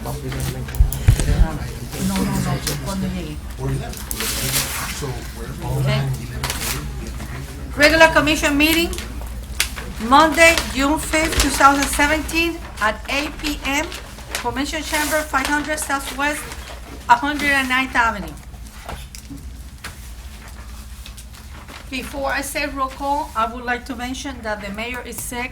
No, cuando llegue. Okay. Regular commission meeting, Monday, June 5th, 2017 at 8 p.m. Commission Chamber, 500 Southwest 109th Avenue. Before I say roll call, I would like to mention that the mayor is sick.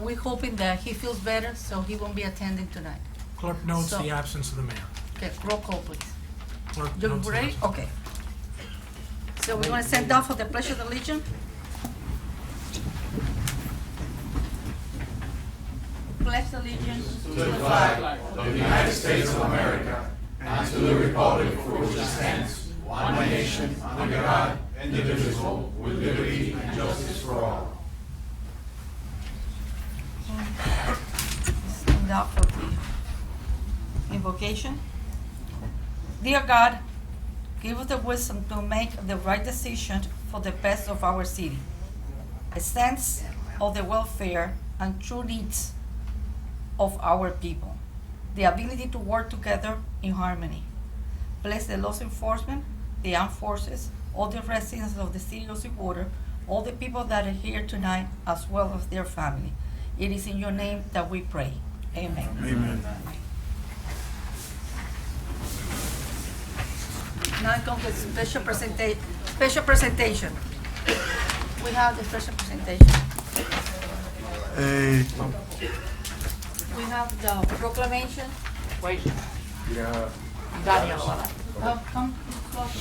We're hoping that he feels better, so he won't be attending tonight. Clerk notes So- the absence of the mayor. Okay, roll call, please. Clerk You notes the ready? absence. Okay. So we're gonna stand down for the Pledge of Allegiance. Pledge allegiance to the flag of the United States of America and to the republic for which it stands, one nation, under God, indivisible, with liberty and justice for all. Stand up for the invocation. Dear God, give us the wisdom to make the right decision for the best of our city, a sense of the welfare and true needs of our people, the ability to work together in harmony. Bless the law enforcement, the armed forces, all the residents of the city of Sweetwater, all the people that are here tonight, as well as their family. It is in your name that we pray. Amen. Amen. Now comes the special presentation. We have the special presentation. We have the proclamation. Wait, Yeah. Daniel, Come closer.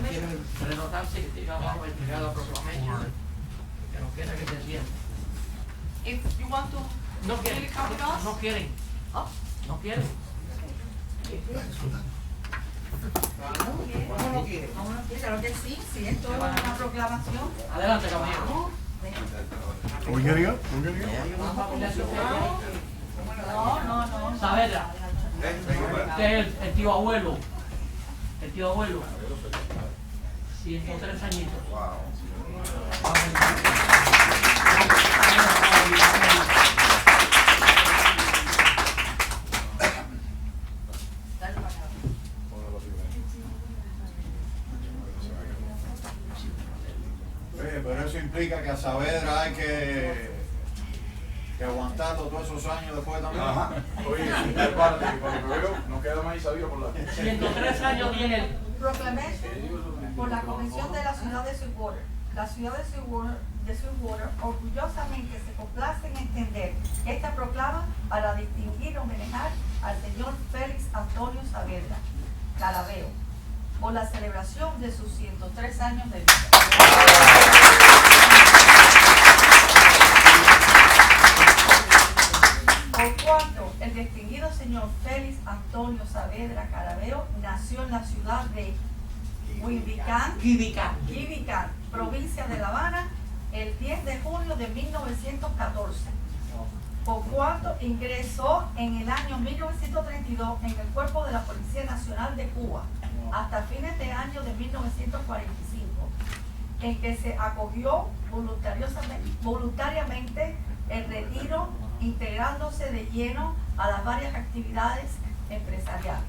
quieren renotarse que tira abajo el tirado la proclamación, que no quieren que se sienten. If you want to No really quieren, come with us. no quieren, Oh, no quieren. ¿cómo no quiere? Claro que sí, sí, esto es una proclamación. Adelante, caballero. Are we getting up? We're getting up? Una familia de ustedes. No. Saavedra, usted es el tío abuelo. El tío abuelo. 103 añitos. Oye, pero eso implica que a Saavedra hay que aguantarlo todos esos años después también. Ajá. Oye, prepárate, que por lo que veo, no queda más Isabela por la... 103 años tiene el... Proclamation por la Comisión de la Ciudad de Sweetwater. La Ciudad de Sweetwater orgullosamente se complace en extender esta proclama para distinguir y homenajear al señor Félix Antonio Saavedra Caraveo por la celebración de sus 103 años de vida. Por cuanto el distinguido señor Félix Antonio Saavedra Caraveo nació en la ciudad de Quibicán, provincia de La Habana, el 10 de junio de 1914. Por cuanto ingresó en el año 1932 en el cuerpo de la Policía Nacional de Cuba, hasta fines de año de 1945, en que se acogió voluntariamente el retiro, integrándose de lleno a las varias actividades empresariales.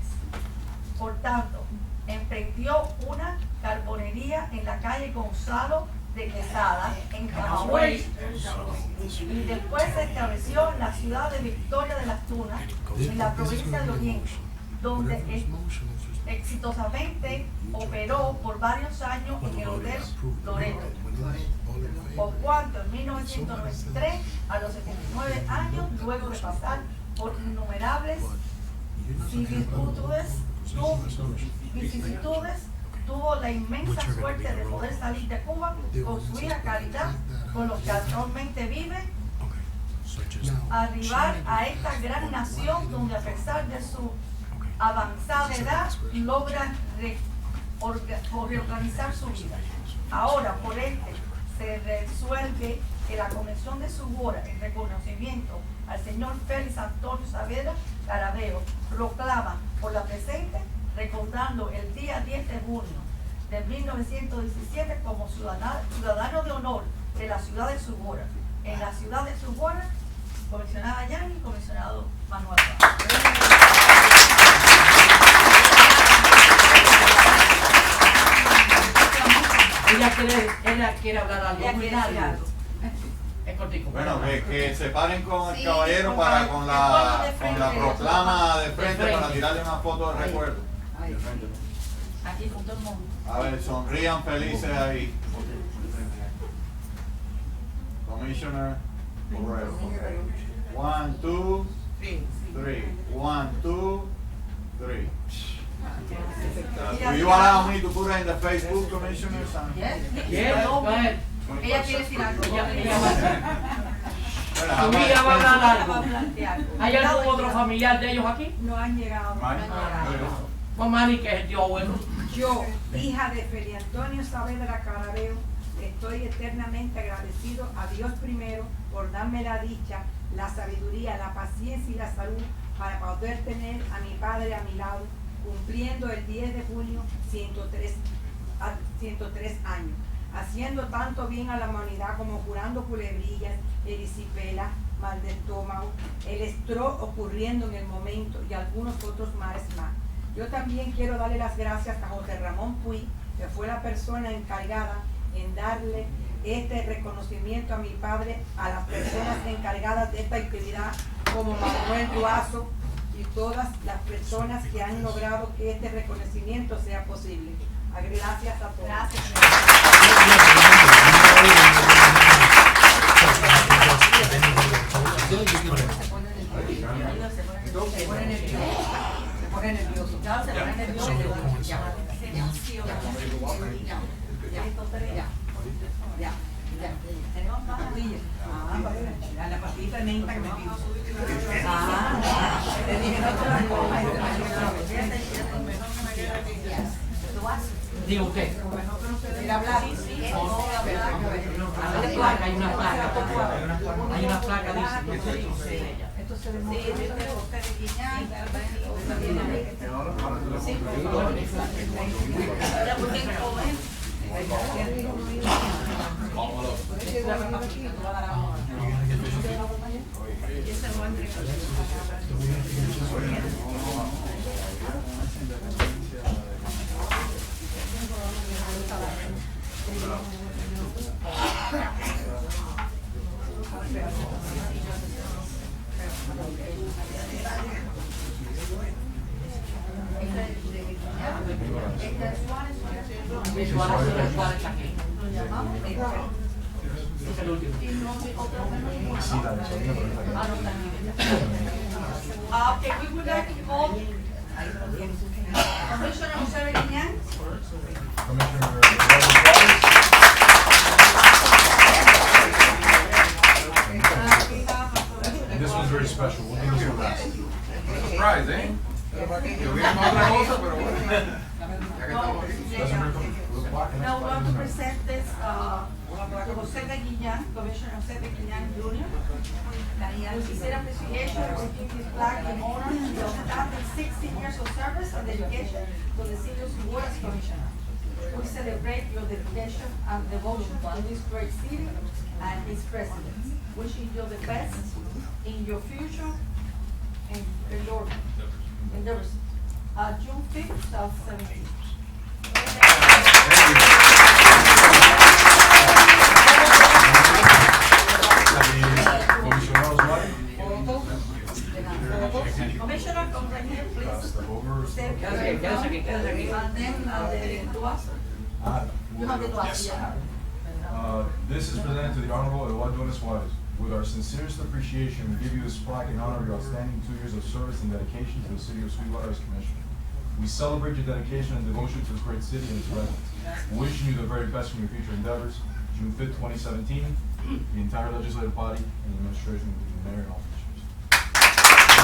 Por tanto, emprendió una carbonería en la calle Gonzalo de Quesada, en Camagüey, y después se estableció en la ciudad de Victoria de las Tunas, en la provincia de Oriente, donde exitosamente operó por varios años en el Hotel Loreto. Por cuanto en 1993, a los 79 años, luego de pasar por innumerables vicisitudes, tuvo la inmensa suerte de poder salir de Cuba con su hija Caridad, con los que actualmente vive, arribar a esta gran nación donde, a pesar de su avanzada edad, logra reorganizar su vida. Ahora, por este, se resuelve que la Comisión de Sweetwater, en reconocimiento al señor Félix Antonio Saavedra Caraveo, proclama por la presente, recordando el día 10 de junio de 1917 como ciudadano de honor de la ciudad de Sweetwater. En la ciudad de Sweetwater, comisionada Yanni, comisionado Manuel. ella quiere hablar algo Ella muy quiere decir largo. algo. Es cortico. Bueno, que se paren con el Sí, caballero con para el con tono la de frente, proclama de de frente frente. para tirarle una foto de Ahí. recuerdo. Ahí. Aquí con todo el mundo. A ver, sonrían felices ahí. Commissioner Borrell. 1, 2, 3. 1, 2, 3. Do you allow me to put it in the Facebook, Commissioner? Yes. Yes, go ahead. Ella quiere decir algo. Ella va a- Bueno, Tu hija va a hablar Ella algo. va a plantear. ¿Hay algún otro familiar de ellos aquí? No han llegado. Mari. Con Manny, que es el tío abuelo. Yo, hija de Feli Antonio Saavedra Carabeo, estoy eternamente agradecido a Dios primero por darme la dicha, la sabiduría, la paciencia y la salud para poder tener a mi padre a mi lado, cumpliendo el 10 de junio 103 años, haciendo tanto bien a la humanidad como curando culebrillas, erisipela, mal de estómago, el stroke ocurriendo en el momento y algunos otros males más. Yo también quiero darle las gracias a José Ramón Puig, que fue la persona encargada en darle este reconocimiento a mi padre, a las personas encargadas de esta actividad, como Manuel Duazo y todas las personas que han logrado que este reconocimiento sea posible. Gracias a todos. Gracias. Se pone nervioso. Se pone nervioso. Claro, se pone nervioso. Ya. Tenemos más pastillas. La pastillita de menta que me pido. Te dije, no te la comas. Diga usted. Mira, hablar. Hay placa, hay una placa. Hay una placa, dice. Esto se demuestra. Okay, we would like to call Commissioner Jose Reguillan. And this one's very special. We'll do this one last. Surprise, eh? Yo hubiera otra cosa, pero bueno. Now we want to present this to Jose Reguillan, Commissioner Jose Reguillan Jr. With sincere appreciation, we give this plaque in honor of the outstanding 16 years of service and dedication to the city's board as commissioner. We celebrate your dedication and devotion to this great city and its residents. Wishing you the best in your future and in your endeavors. June 5th, 2017. Commissioner, come right here, please. Step here. Quédese aquí. And then the Duazo. You have the Duazo, yeah. This is presented to the Honorable Eduardo Suarez. With our sincerest appreciation, we give you this plaque in honor of your outstanding 2 years of service and dedication to the city of Sweetwater as Commissioner. We celebrate your dedication and devotion to this great city and its residents. Wishing you the very best in your future endeavors. June 5th, 2017, the entire legislative body and the administration, including the mayor and all commissioners.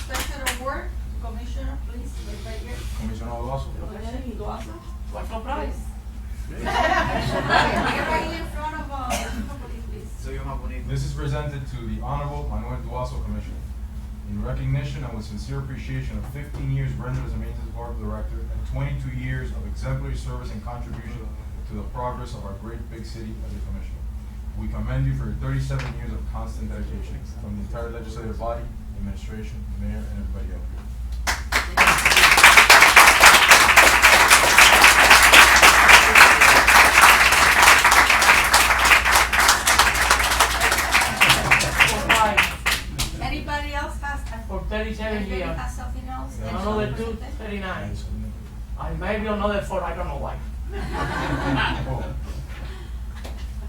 Special award, Commissioner, please, right here. Commissioner Duazo. Commissioner Duazo. What's the price? You're right in front of, please. This is presented to the Honorable Manuel Duazo Commissioner. In recognition and with sincere appreciation of 15 years rendered as a maintenance board director and 22 years of exemplary service and contribution to the progress of our great big city as a commissioner. We commend you for your 37 years of constant dedication from the entire legislative body, administration, mayor, and everybody else. 37 Maybe years. has something else. Another 2, 39. Maybe another 4, I don't know why.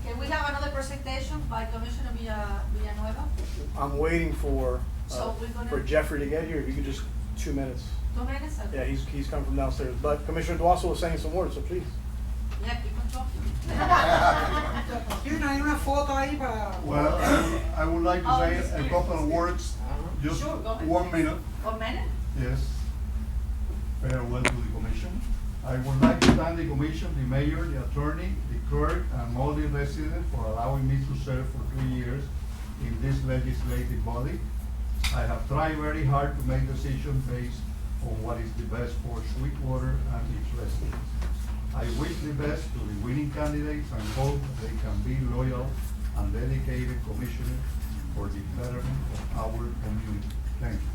Okay, we have another presentation by Commissioner Villanueva. I'm waiting for So we're gonna- for Jeffrey to get here. If you could just 2 minutes. 2 minutes? Yeah, he's come from downstairs. But Commissioner Duaso was saying some words, so please. Yeah, keep on talking. Y no hay una foto ahí para. Well, I would like to say a couple of words, just Sure, go ahead. 1 minute, 1 minute? yes. Farewell to the commission. I would like to thank the commission, the mayor, the attorney, the clerk, and all the residents for allowing me to serve for 3 years in this legislative body. I have tried very hard to make decisions based on what is the best for Sweetwater and its residents. I wish the best to the winning candidates and hope they can be loyal and dedicated commissioners for the betterment of our community. Thank you.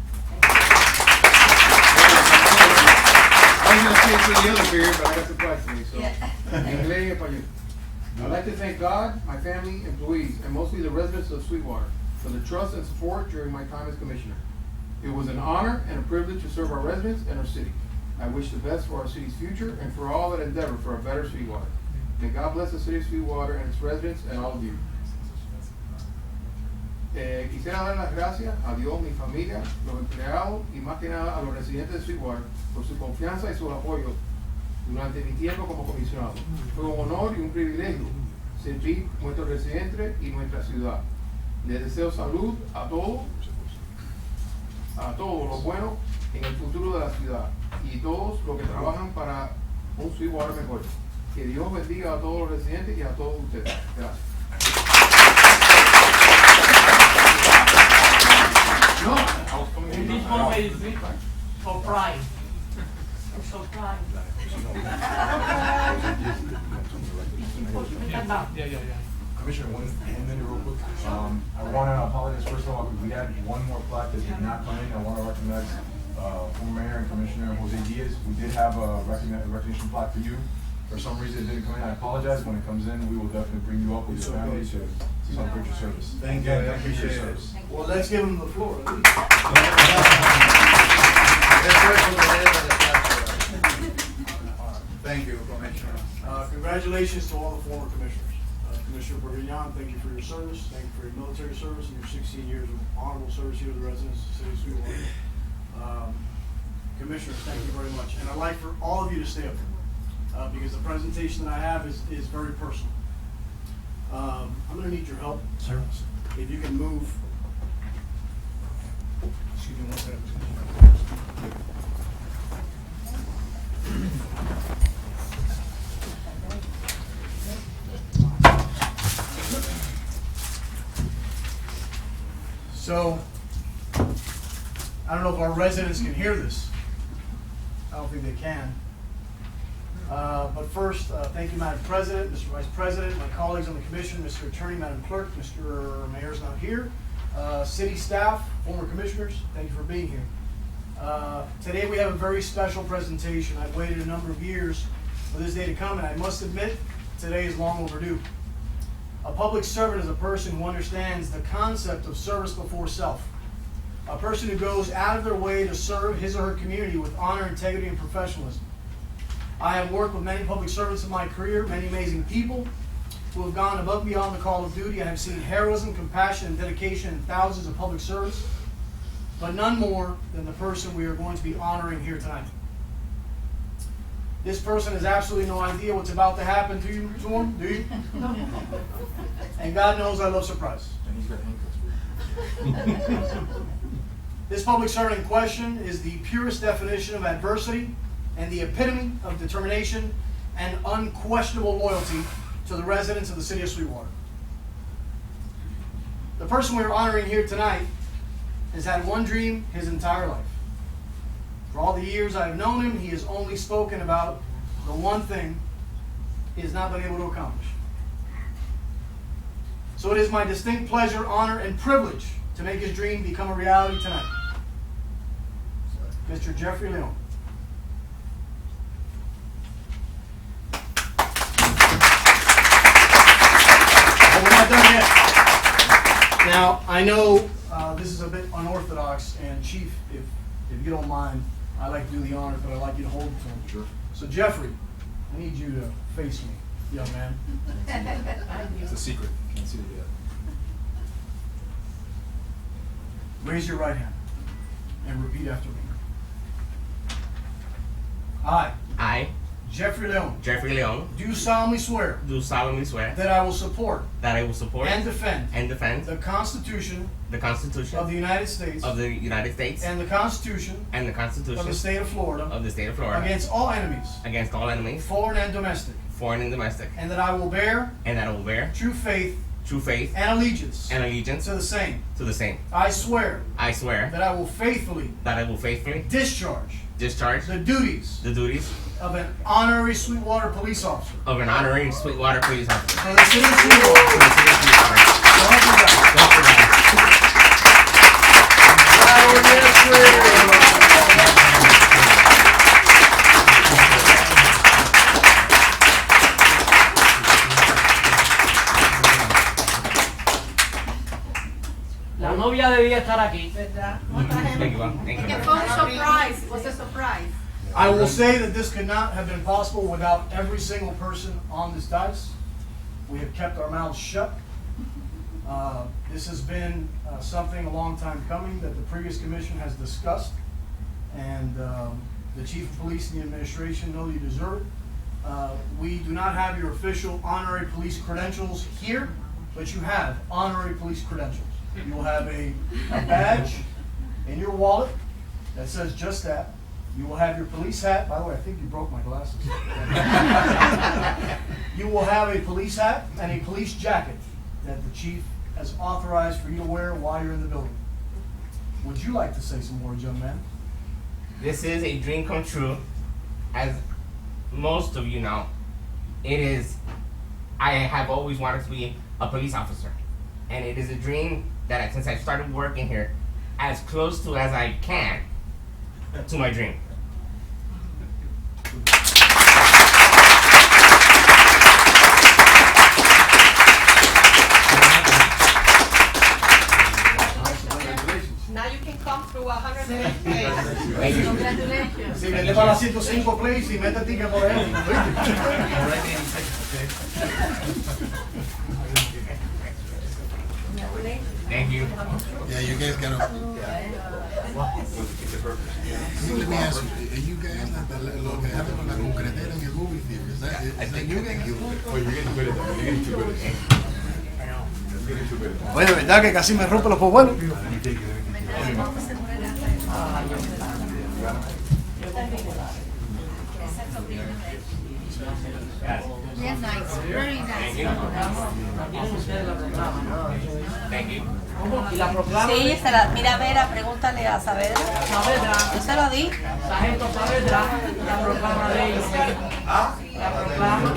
I was gonna say for the other period, but I got surprised for me, so. Yeah. Inglés y español. I'd like to thank God, my family, employees, and mostly the residents of Sweetwater for the trust and support during my time as commissioner. It was an honor and a privilege to serve our residents and our city. I wish the best for our city's future and for all that endeavor for a better Sweetwater. May God bless the city of Sweetwater and its residents and all of you. Quisiera dar las gracias a Dios, mi familia, los empleados y más que nada a los residentes de Sweetwater por su confianza y su apoyo durante mi tiempo como comisionado. Fue un honor y un privilegio servir nuestros residentes y nuestra ciudad. Les deseo salud a todos lo bueno en el futuro de la ciudad y todos los que trabajan para un Sweetwater mejor. Que Dios bendiga a todos los residentes y a todos ustedes. Gracias. No, I was coming In this moment is for pride. I'm so proud. Commissioner, one minute real quick. I want to apologize first of all, because we had one more plaque that did not come in. I want to recognize former Mayor and Commissioner Jose Diaz. We did have a recognition plaque for you. For some reason, it didn't come in. I apologize. When it comes in, we will definitely bring you up with your family to celebrate your service. Thank you. Again, I thank you for your appreciate it. service. Well, let's give him the floor. Thank you, Commissioner. Congratulations to all the former commissioners. Commissioner Berillon, thank you for your service. Thank you for your military service and your 16 years of honorable service here to the residents of the city of Sweetwater. Commissioners, thank you very much. And I'd like for all of you to stay up here because the presentation that I have is very personal. I'm going to need your help. Sir. If you can move. Excuse me one second. So, I don't know if our residents can hear this. I don't think they can. But first, thank you, Madam President, Mr. Vice President, my colleagues on the commission, Mr. Attorney, Madam Clerk, Mr. Mayor's not here, city staff, former commissioners, thank you for being here. Today we have a very special presentation. I've waited a number of years for this day to come, and I must admit, today is long overdue. A public servant is a person who understands the concept of service before self. A person who goes out of their way to serve his or her community with honor, integrity, and professionalism. I have worked with many public servants in my career, many amazing people who have gone above and beyond the call of duty. I have seen heroism, compassion, and dedication in thousands of public servants, but none more than the person we are going to be honoring here tonight. This person has absolutely no idea what's about to happen to him, do you? And God knows I love surprise. And he's got handcuffs. This public servant in question is the purest definition of adversity and the epitome of determination and unquestionable loyalty to the residents of the city of Sweetwater. The person we're honoring here tonight has had one dream his entire life. For all the years I've known him, he has only spoken about the one thing he has not been able to accomplish. So it is my distinct pleasure, honor, and privilege to make his dream become a reality tonight. Mr. Jeffrey Leon. Oh, we're not done yet. Now, I know this is a bit unorthodox, and Chief, if you don't mind, I'd like to do the honor, but I'd like you to hold it to him. Sure. So Jeffrey, I need you to face me, young man. It's a secret. Can't see it yet. Raise your right hand and repeat after me. I, Jeffrey Leon, Jeffrey Leon, do solemnly swear do solemnly swear that I will support that I will support and defend the the Constitution the Constitution of the United States of the United States and the Constitution and the of Constitution the State of Florida of the State of Florida against all enemies, against all enemies, foreign and domestic, foreign and domestic, and that I will bear and that I will bear true faith true faith and allegiance and allegiance to the same. to the same. I swear I swear that I will faithfully that I will faithfully discharge discharge the duties the duties of an honorary Sweetwater police officer of an honorary Sweetwater police officer for the city of for Sweetwater. the city of Sweetwater. So help me God. So help me God. La novia debía estar aquí. ¿Verdad? Thank you, Bob. Thank you. Que fue un surprise, it was a surprise. I will say that this could not have been possible without every single person on this dais. We have kept our mouths shut. This has been something a long time coming that the previous commission has discussed, and the chief of police and the administration know you deserve it. We do not have your official honorary police credentials here, but you have honorary police credentials. You will have a badge in your wallet that says just that. You will have your police hat. By the way, I think you broke my glasses. You will have a police hat and a police jacket that the chief has authorized for you to wear while you're in the building. Would you like to say some words, young man? This is a dream come true. As most of you know, I have always wanted to be a police officer. And it is a dream that since I started working here, as close to as I can to my dream. Now you can come through 100 days. Thank you. Congratulations. Si vete para la 105 place y mete el ticket por ahí. Thank you. Yeah, you guys gotta. Let me ask you, are you guys lo que hacen con la concretera en el movie theater? Is that you guys? Oh, you're getting good at that. You're getting too good at that. You're getting too good at that. Oye, ¿verdad que casi me rompe los pobuelos? Yes, nice. Very nice. Tienen ustedes la proclama, ¿no? Thank you. Y la proclama. Sí, mira, Vera, pregúntale a Saavedra. Saavedra. Yo se lo di. Sargento Saavedra, la proclama de ellos. La proclama.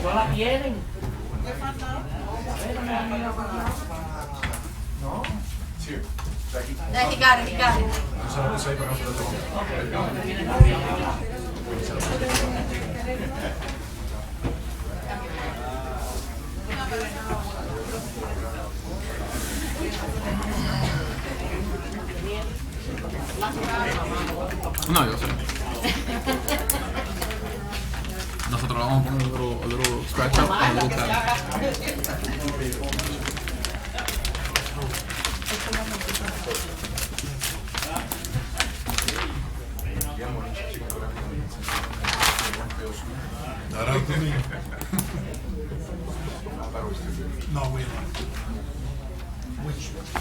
No la tienen. No. It's here. Jackie. Yeah, he got it, he got it. Just have to say, but I'm No, yo sé. Nosotros le vamos a poner a little scratch up and a little tap. No, wait. Which? I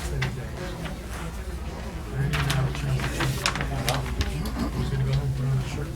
didn't even have a chance to change. I was gonna go home and put on a shirt.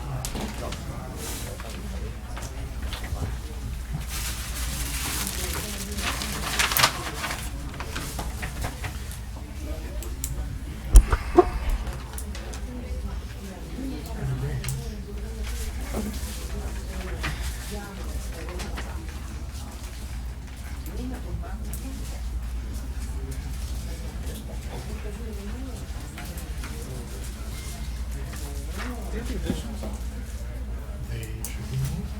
They should be moved.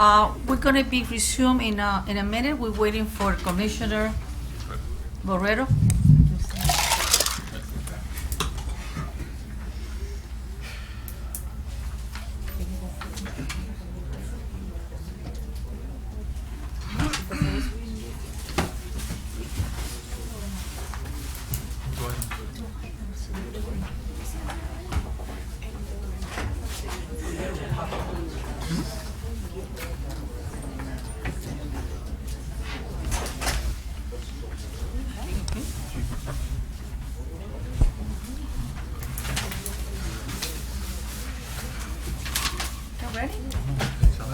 We're gonna be resumed in a minute. We're waiting for Commissioner Borrero. Ready?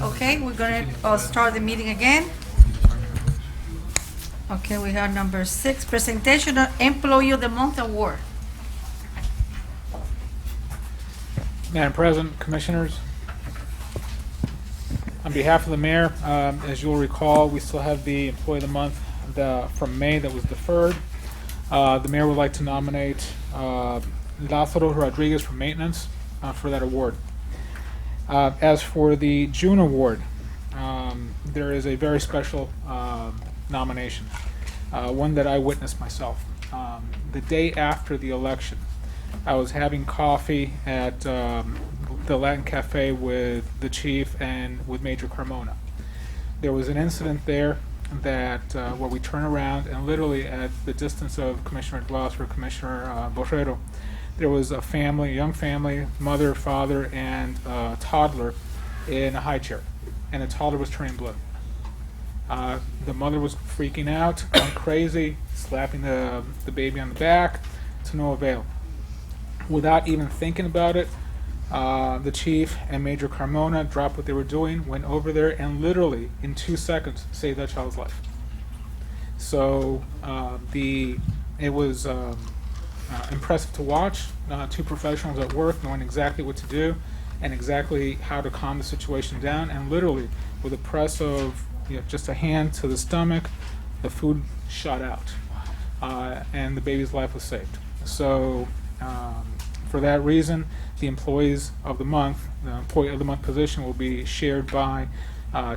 Okay, we're gonna start the meeting again. Okay, we have number 6, presentation of Employee of the Month Award. Madam President, Commissioners, on behalf of the Mayor, as you'll recall, we still have the Employee of the Month from May that was deferred. The Mayor would like to nominate Lázaro Rodriguez for Maintenance for that award. As for the June award, there is a very special nomination, one that I witnessed myself. The day after the election, I was having coffee at the Latin Cafe with the chief and with Major Carmona. There was an incident there that where we turn around and literally at the distance of Commissioner Glass or Commissioner Borrero, there was a family, a young family, mother, father, and a toddler in a high chair, and the toddler was turning blue. The mother was freaking out, going crazy, slapping the baby on the back, to no avail. Without even thinking about it, the chief and Major Carmona dropped what they were doing, went over there, and literally in 2 seconds saved that child's life. So it was impressive to watch. 2 professionals at work knowing exactly what to do and exactly how to calm the situation down, and literally with a press of just a hand to the stomach, the food shot out, and the baby's life was saved. So for that reason, the Employees of the Month, the Employee of the Month position will be shared by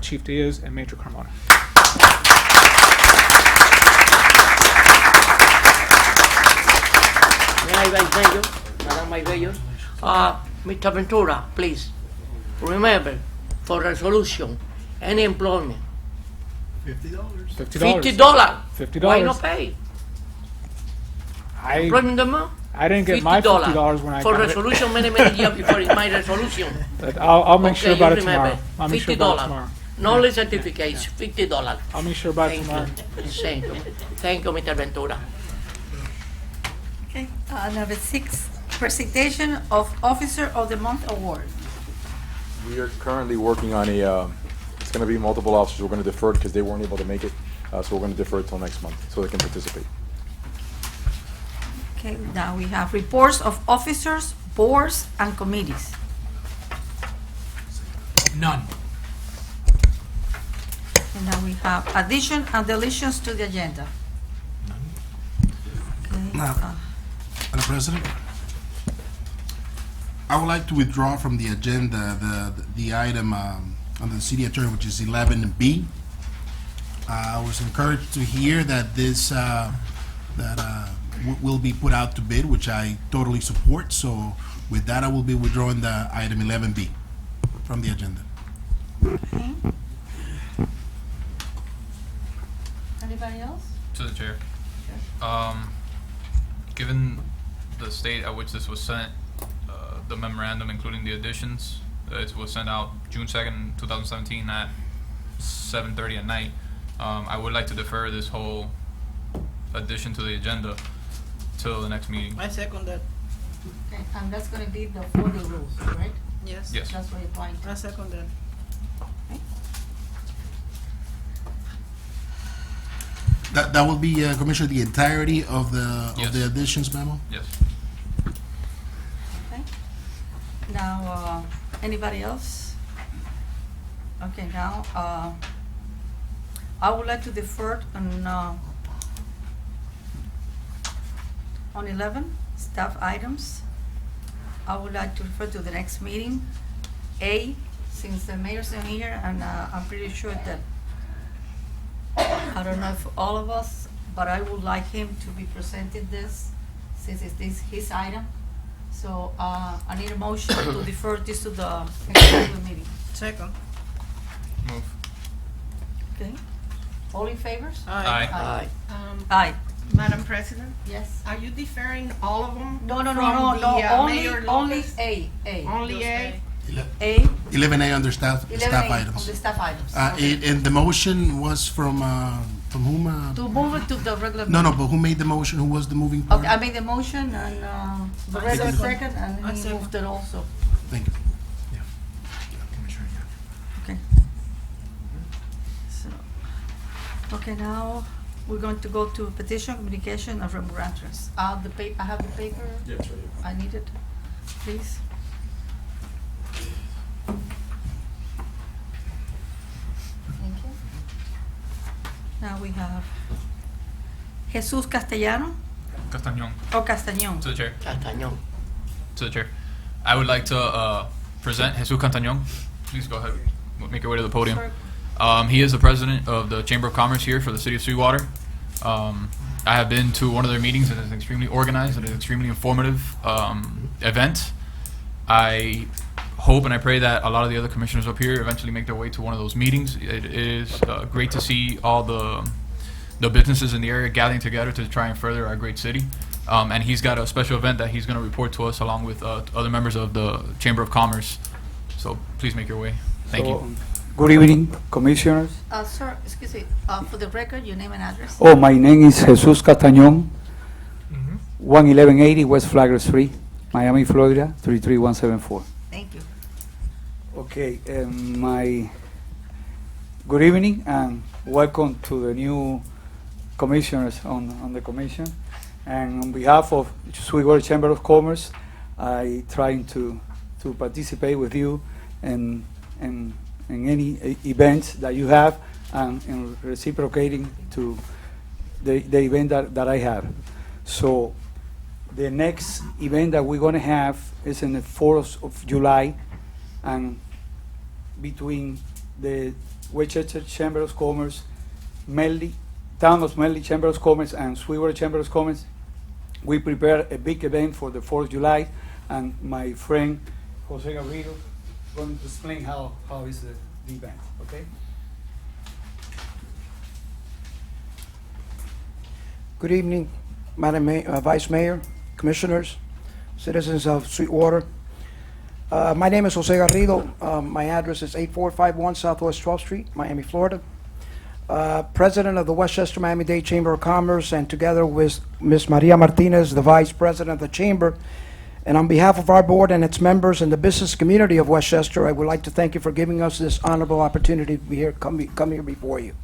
Chief Diaz and Major Carmona. May I thank you, Madam Maybello. Mr. Ventura, please, remember, for resolution, any employment, $50. $50. $50. Why not pay? Employment the month? I didn't get my $50 when I for got resolution many years before it's my resolution. But I'll make sure about it remember, tomorrow. I'll make sure about it tomorrow. Knowledge certificates, $50. I'll make sure about it tomorrow. Thank you. Thank you, Mr. Ventura. Okay, number 6, presentation of Officer of the Month Award. We are currently working on it's going to be multiple officers. We're going to defer it because they weren't able to make it. So we're going to defer it till next month so they can participate. Okay, now we have reports of officers, boards, and committees. None. And now we have addition and deletions to the agenda. Okay, Madam President, I would like to withdraw from the agenda the item under the city attorney, which is 11B. I was encouraged to hear that this will be put out to bid, which I totally support. So with that, I will be withdrawing the item 11B from the agenda. Okay. Anybody else? To the chair. Given the state at which this was sent, the memorandum including the additions, it was sent out June 2nd, 2017 at 7:30 at night. I would like to defer this whole addition to the agenda till the next meeting. I second that. Okay, and that's gonna be the 40 rules, right? Yes. Yes. That's what you're applying to. I second that. That will be, Commissioner, the entirety of the additions memo? Yes. Okay. Now, anybody else? Okay, now, I would like to defer on 11, staff items. I would like to refer to the next meeting. A, since the mayor's in here, and I'm pretty sure that, I don't know if all of us, but I would like him to be presenting this, since it's his item. So I need a motion to defer this to the executive meeting. Second. Move. Okay. All in favor? Aye. Aye. Aye. Madam President, Yes. are you deferring all of them? No, from the, Mayor only Lopez? A. Only A? A. 11A under staff 11A on items. the staff items. And the motion was from whom? To move it to the regular. No, meeting. but who made the motion? Who was the moving party? Okay, I made the motion and the rest second. second, and I he second. moved it also. Thank you. Okay. So, okay, now we're going to go to petition, communication, and remembrances. I have the paper. Yes, right here. I need it, please. Thank you. Now we have Jesus Castellano Castañón. or Castañón. To the chair. Castañón. To the chair. I would like to present Jesus Castañón. Please go ahead. Make your way to the podium. He is the president of the Chamber of Commerce here for the city of Sweetwater. I have been to one of their meetings, and it's extremely organized and an extremely informative event. I hope and I pray that a lot of the other commissioners up here eventually make their way to one of those meetings. It is great to see all the businesses in the area gathering together to try and further our great city. And he's got a special event that he's going to report to us along with other members of the Chamber of Commerce. So please make your way. Thank you. Good evening, commissioners. Sir, excuse me, for the record, your name and address? Oh, my name is Jesus Castañón, 11180 West Flagler Street, Miami, Florida, 33174. Thank you. Okay, good evening and welcome to the new commissioners on the commission. And on behalf of Sweetwater Chamber of Commerce, I trying to participate with you in any events that you have and in reciprocating to the event that I have. So the next event that we're going to have is in the 4th of July, and between the Westchester Chamber of Commerce, Town of Medley Chamber of Commerce, and Sweetwater Chamber of Commerce, we prepare a big event for the 4th of July, and my friend Jose Garrido going to explain how is the event, okay? Good evening, Madam Vice Mayor, Commissioners, citizens of Sweetwater. My name is Jose Garrido. My address is 8451 Southwest 12th Street, Miami, Florida. President of the Westchester Miami-Dade Chamber of Commerce, and together with Ms. Maria Martinez, the Vice President of the Chamber, and on behalf of our board and its members and the business community of Westchester, I would like to thank you for giving us this honorable opportunity to be here, come here before you.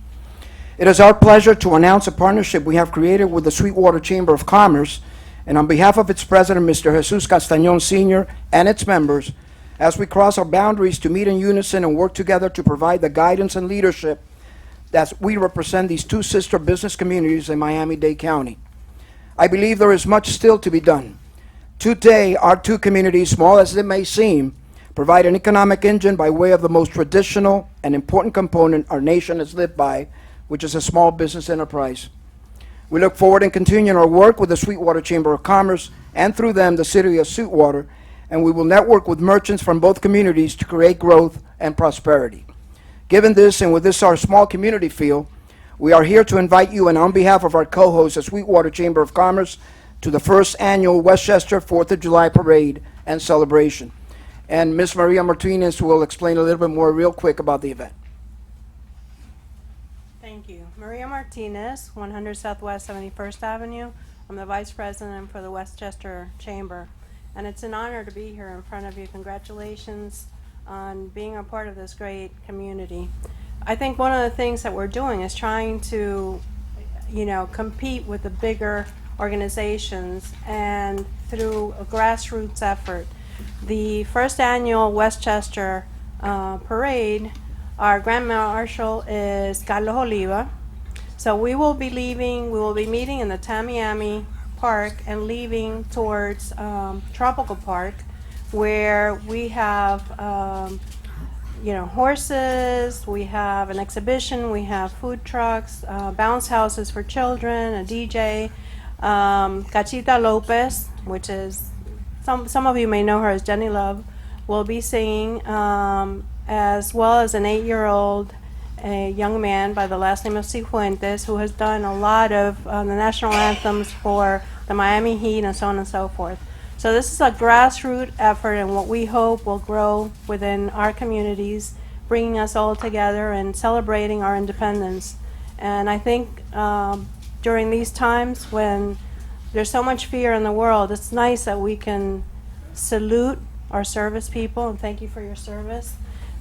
It is our pleasure to announce a partnership we have created with the Sweetwater Chamber of Commerce, and on behalf of its president, Mr. Jesus Castañón Sr., and its members, as we cross our boundaries to meet in unison and work together to provide the guidance and leadership that we represent these two sister business communities in Miami-Dade County. I believe there is much still to be done. Today, our two communities, small as it may seem, provide an economic engine by way of the most traditional and important component our nation has lived by, which is a small business enterprise. We look forward in continuing our work with the Sweetwater Chamber of Commerce and through them the city of Sweetwater, and we will network with merchants from both communities to create growth and prosperity. Given this, and with this our small community feel, we are here to invite you, and on behalf of our co-host, the Sweetwater Chamber of Commerce, to the first annual Westchester 4th of July Parade and Celebration. And Ms. Maria Martinez will explain a little bit more real quick about the event. Thank you. Maria Martinez, 100 Southwest 71st Avenue. I'm the Vice President for the Westchester Chamber. And it's an honor to be here in front of you. Congratulations on being a part of this great community. I think one of the things that we're doing is trying to, compete with the bigger organizations, and through a grassroots effort. The first annual Westchester Parade, our Grand Marshal is Carlos Oliva. So we will be meeting in the Tamiami Park and leaving towards Tropical Park, where we have horses, we have an exhibition, we have food trucks, bounce houses for children, a DJ. Cachita Lopez, which is, some of you may know her as Jenny Love, will be singing, as well as an 8-year-old, a young man by the last name of Cifuentes, who has done a lot of the national anthems for the Miami Heat and so on and so forth. So this is a grassroots effort, and what we hope will grow within our communities, bringing us all together and celebrating our independence. And I think during these times when there's so much fear in the world, it's nice that we can salute our service people and thank you for your service,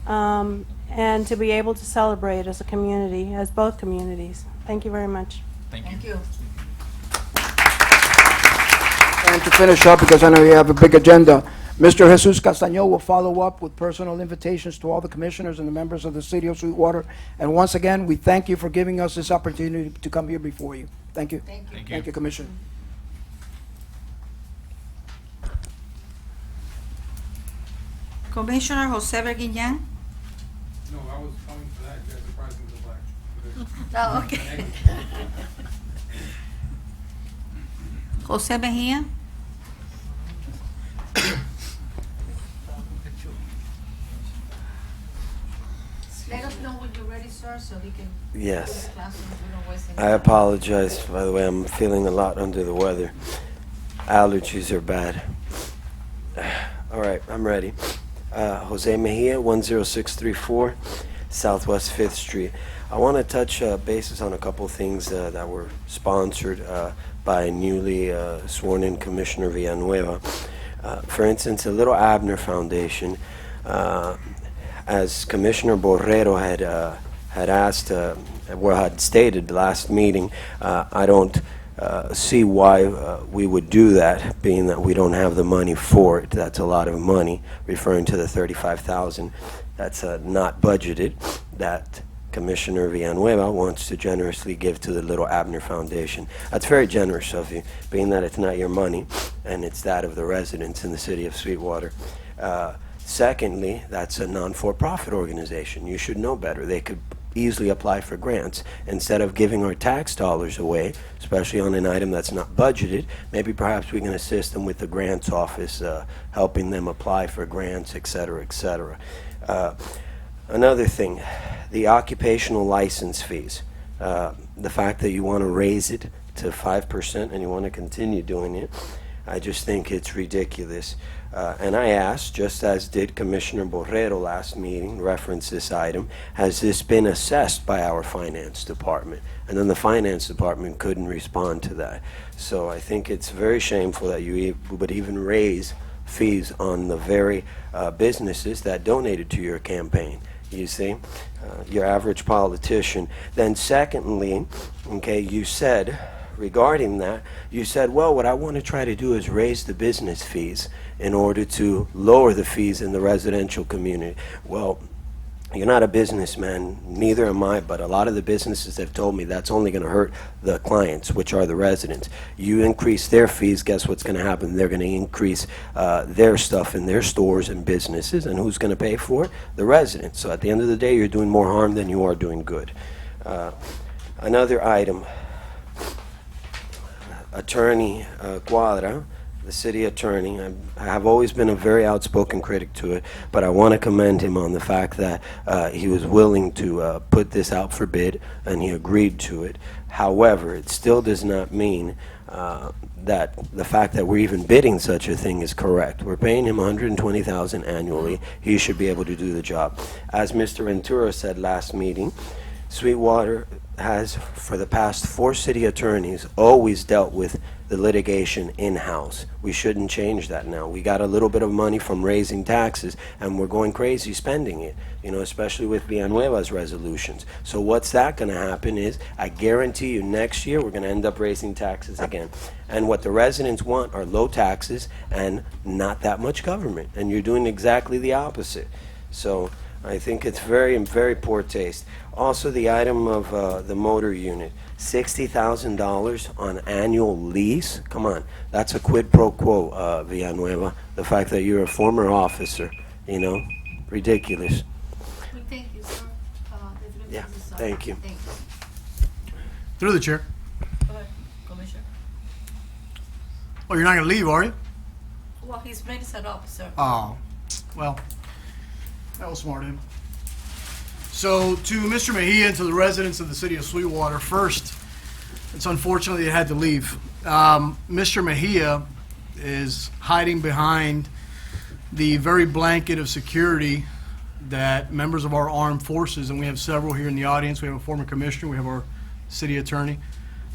and to be able to celebrate as a community, as both communities. Thank you very much. Thank you. And to finish up, because I know you have a big agenda, Mr. Jesus Castaño will follow up with personal invitations to all the commissioners and the members of the City of Sweetwater. And once again, we thank you for giving us this opportunity to come here before you. Thank you. Thank you, Commissioner. Commissioner Jose Berguignan. No, I was coming for that. You guys surprised me with the black. Oh, okay. Jose Mejia. Let us know when you're ready, sir, so we can. Yes. go to class and we don't waste any I time. apologize, by the way, I'm feeling a lot under the weather. Allergies are bad. All right, I'm ready. Jose Mejia, 10634 Southwest 5th Street. I want to touch bases on a couple things that were sponsored by newly sworn-in Commissioner Villanueva. For instance, the Little Abner Foundation, as Commissioner Borrero had asked, had stated last meeting, I don't see why we would do that, being that we don't have the money for it. That's a lot of money, referring to the $35,000 that's not budgeted, that Commissioner Villanueva wants to generously give to the Little Abner Foundation. That's very generous of you, being that it's not your money and it's that of the residents in the city of Sweetwater. Secondly, that's a non-for-profit organization. You should know better. They could easily apply for grants. Instead of giving our tax dollars away, especially on an item that's not budgeted, maybe perhaps we can assist them with the grants office, helping them apply for grants, et cetera, et cetera. Another thing, the occupational license fees. The fact that you want to raise it to 5% and you want to continue doing it, I just think it's ridiculous. And I asked, just as did Commissioner Borrero last meeting, reference this item, has this been assessed by our finance department? And then the finance department couldn't respond to that. So I think it's very shameful that you would even raise fees on the very businesses that donated to your campaign. You see, your average politician. Then secondly, okay, you said, regarding that, you said, well, what I want to try to do is raise the business fees in order to lower the fees in the residential community. Well, you're not a businessman, neither am I, but a lot of the businesses have told me that's only going to hurt the clients, which are the residents. You increase their fees, guess what's going to happen? They're going to increase their stuff in their stores and businesses, and who's going to pay for it? The residents. So at the end of the day, you're doing more harm than you are doing good. Another item, Attorney Cuadra, the city attorney. I have always been a very outspoken critic to it, but I want to commend him on the fact that he was willing to put this out for bid, and he agreed to it. However, it still does not mean that the fact that we're even bidding such a thing is correct. We're paying him $120,000 annually. He should be able to do the job. As Mr. Ventura said last meeting, Sweetwater has, for the past 4 city attorneys, always dealt with the litigation in-house. We shouldn't change that now. We got a little bit of money from raising taxes, and we're going crazy spending it, you know, especially with Villanueva's resolutions. So what's that going to happen is, I guarantee you next year we're going to end up raising taxes again. And what the residents want are low taxes and not that much government. And you're doing exactly the opposite. So I think it's very, very poor taste. Also, the item of the motor unit, $60,000 on annual lease. Come on, that's a quid pro quo, Villanueva. The fact that you're a former officer, you know, ridiculous. Thank you. Through the chair. Go ahead, Commissioner. Oh, you're not going to leave, are you? Well, he's medicine officer. Oh, well, that was smart of him. So to Mr. Mejia and to the residents of the city of Sweetwater, first, it's unfortunately they had to leave. Mr. Mejia is hiding behind the very blanket of security that members of our armed forces, and we have several here in the audience, we have a former commissioner, we have our city attorney,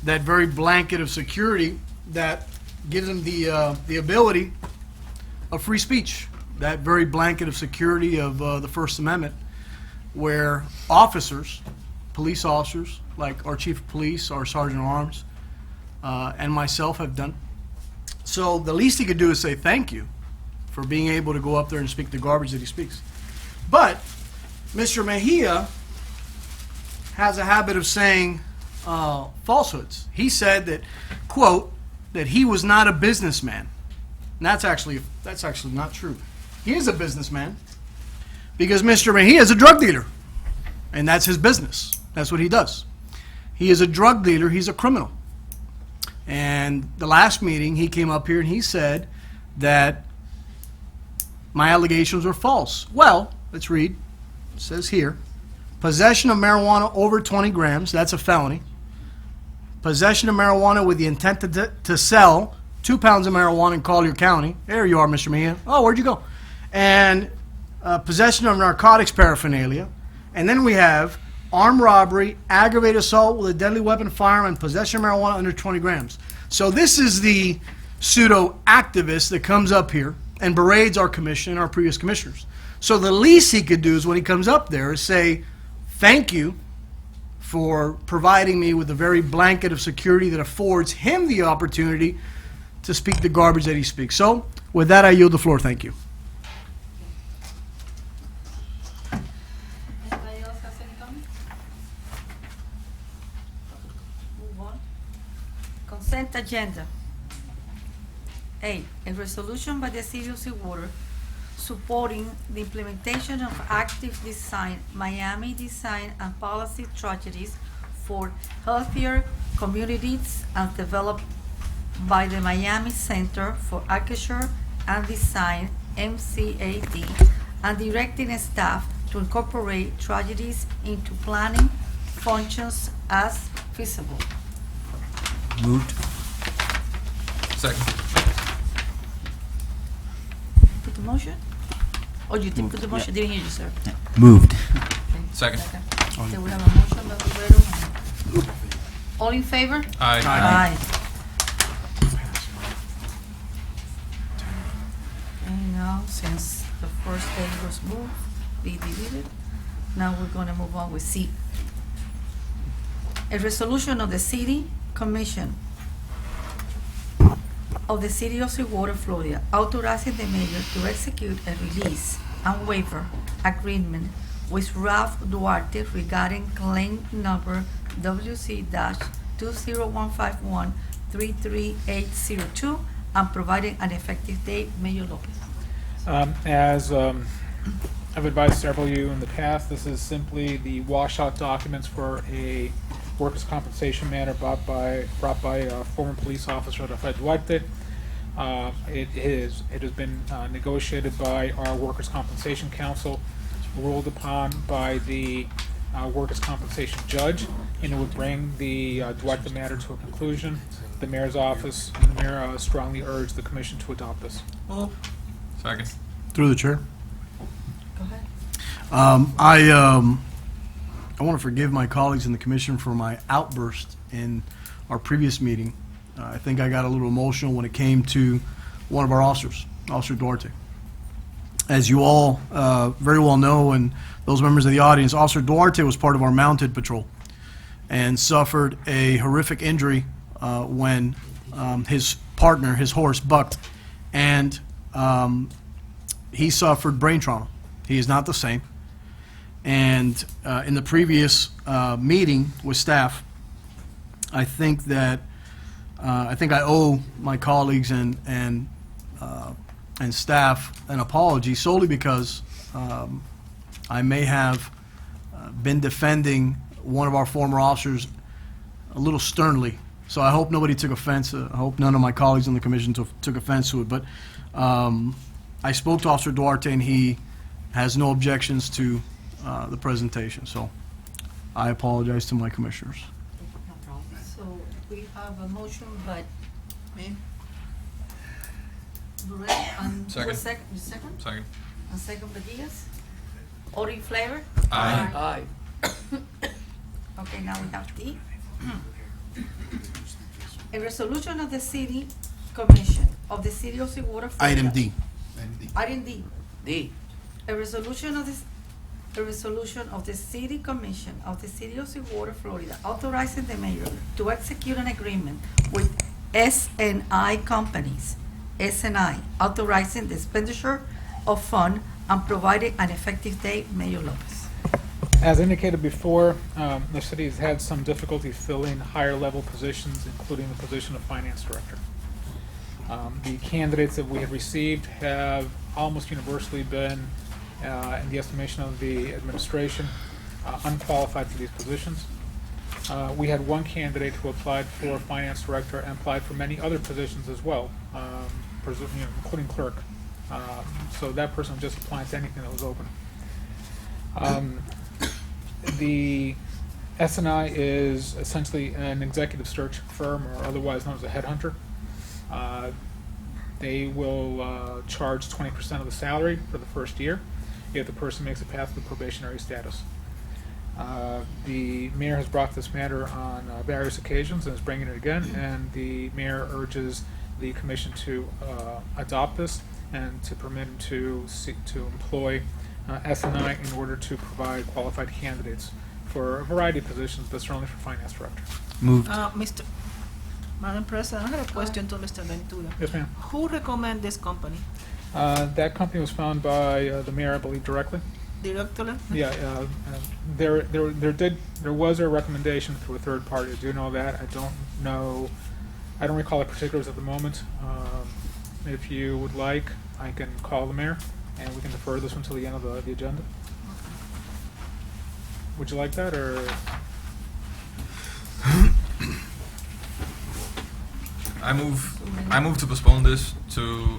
that very blanket of security that gives them the ability of free speech, that very blanket of security of the First Amendment, where officers, police officers, like our chief of police, our sergeant at arms, and myself have done. So the least he could do is say thank you for being able to go up there and speak the garbage that he speaks. But Mr. Mejia has a habit of saying falsehoods. He said that, quote, that he was not a businessman. And that's actually not true. He is a businessman because Mr. Mejia is a drug dealer, and that's his business. That's what he does. He is a drug dealer. He's a criminal. And the last meeting, he came up here and he said that my allegations were false. Well, let's read. It says here, possession of marijuana over 20 grams, that's a felony. Possession of marijuana with the intent to sell 2 pounds of marijuana in Collier County. There you are, Mr. Mejia. Oh, where'd you go? And possession of narcotics paraphernalia. And then we have armed robbery, aggravated assault with a deadly weapon, firearm, and possession of marijuana under 20 grams. So this is the pseudo-activist that comes up here and berades our commission and our previous commissioners. So the least he could do is when he comes up there is say, thank you for providing me with a very blanket of security that affords him the opportunity to speak the garbage that he speaks. So with that, I yield the floor. Thank you. Anybody else has any comments? Move on. Consent agenda. A resolution by the City of Sweetwater supporting the implementation of active design, Miami design and policy strategies for healthier communities as developed by the Miami Center for Architecture and Design, MCAD, and directing staff to incorporate tragedies into planning functions as feasible. Moved. Second. Put the motion? Oh, you didn't put the motion? Didn't hear you, sir. Moved. Second. Okay, we have a motion by Rivero. All in favor? Aye. Aye. And now, since the first day was moved, be deleted, now we're gonna move on with C. A resolution of the City Commission of the City of Sweetwater, Florida, authorizing the mayor to execute a release and waiver agreement with Ralph Duarte regarding claim number WC-20151-33802 and providing an effective date. Mayor Lopez. As I've advised several of you in the past, this is simply the washout documents for a workers' compensation matter brought by former police officer Rafael Duarte. It has been negotiated by our Workers' Compensation Council, ruled upon by the workers' compensation judge, and it would bring the Duarte matter to a conclusion. The mayor's office and the mayor strongly urge the commission to adopt this. Second. Through the chair. Go ahead. I want to forgive my colleagues in the commission for my outburst in our previous meeting. I think I got a little emotional when it came to one of our officers, Officer Duarte. As you all very well know, and those members of the audience, Officer Duarte was part of our mounted patrol and suffered a horrific injury when his partner, his horse, bucked, and he suffered brain trauma. He is not the same. And in the previous meeting with staff, I think that I owe my colleagues and staff an apology solely because I may have been defending one of our former officers a little sternly. So I hope nobody took offense. I hope none of my colleagues on the commission took offense to it. But I spoke to Officer Duarte, and he has no objections to the presentation. So I apologize to my commissioners. No problem. So we have a motion by Burrell and Second. Second? Second. And second by Diaz. All in favor? Aye. Okay, now we have D. A resolution of the City Commission of the City of Sweetwater, Florida. Item D. Item D. D. A resolution of the City Commission of the City of Sweetwater, Florida, authorizing the mayor to execute an agreement with S&I companies, S&I, authorizing the expenditure of fund and providing an effective date. Mayor Lopez. As indicated before, the city has had some difficulty filling higher level positions, including the position of finance director. The candidates that we have received have almost universally been, in the estimation of the administration, unqualified for these positions. We had one candidate who applied for finance director and applied for many other positions as well, including clerk. So that person just applied to anything that was open. The S&I is essentially an executive search firm, or otherwise known as a headhunter. They will charge 20% of the salary for the first year if the person makes it past the probationary status. The mayor has brought this matter on various occasions and is bringing it again, and the mayor urges the commission to adopt this and to permit him to employ S&I in order to provide qualified candidates for a variety of positions, but certainly for finance director. Moved. Madam President, I have a question to Mr. Ventura. Yes, ma'am. Who recommend this company? That company was found by the mayor, I believe, directly. Directly? Yeah, there was a recommendation through a third party. I do know that. I don't recall the particulars at the moment. If you would like, I can call the mayor and we can defer this until the end of the agenda. Would you like that, or? I move to postpone this to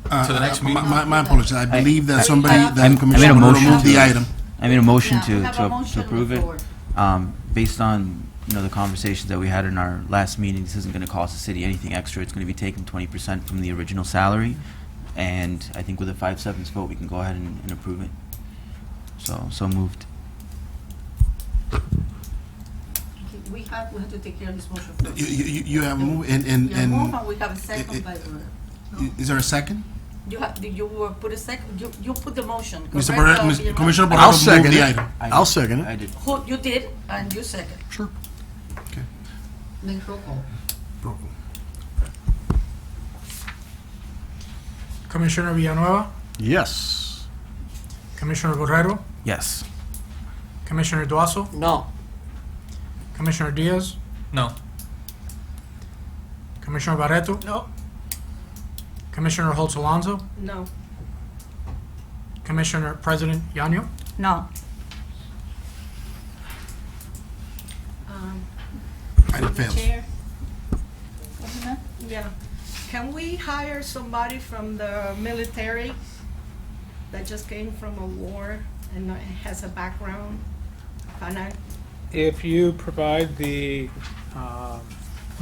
the next meeting. My apologies. I believe that somebody, I that made a commissioner motion removed the to- item. I made a motion Yeah, we have a to motion approve on the it. floor. Based on, the conversations that we had in our last meeting, this isn't gonna cost the city anything extra. It's gonna be taking 20% from the original salary. And I think with a 5/7 vote, we can go ahead and approve it. So moved. Okay, we have to take care of this motion first. You have moved, and You move and we have a second by Burrell. is there a second? You will put a second, you put the motion. Mr. correct, Barrett, Guillermo? Commissioner I'll Barrett moved second the it. item. I'll second I it. did. Who, you did, and you second. Sure. Okay. Then roll call. Roll call. Commissioner Villanueva, Yes. Commissioner Guerrero, Yes. Commissioner Duaso, No. Commissioner Diaz, No. Commissioner Barreto, No. Commissioner Holtz Alonso, No. Commissioner President Yanyo. No. Item fails. Chair, Commissioner? yeah. Can we hire somebody from the military that just came from a war and has a background? If you provide the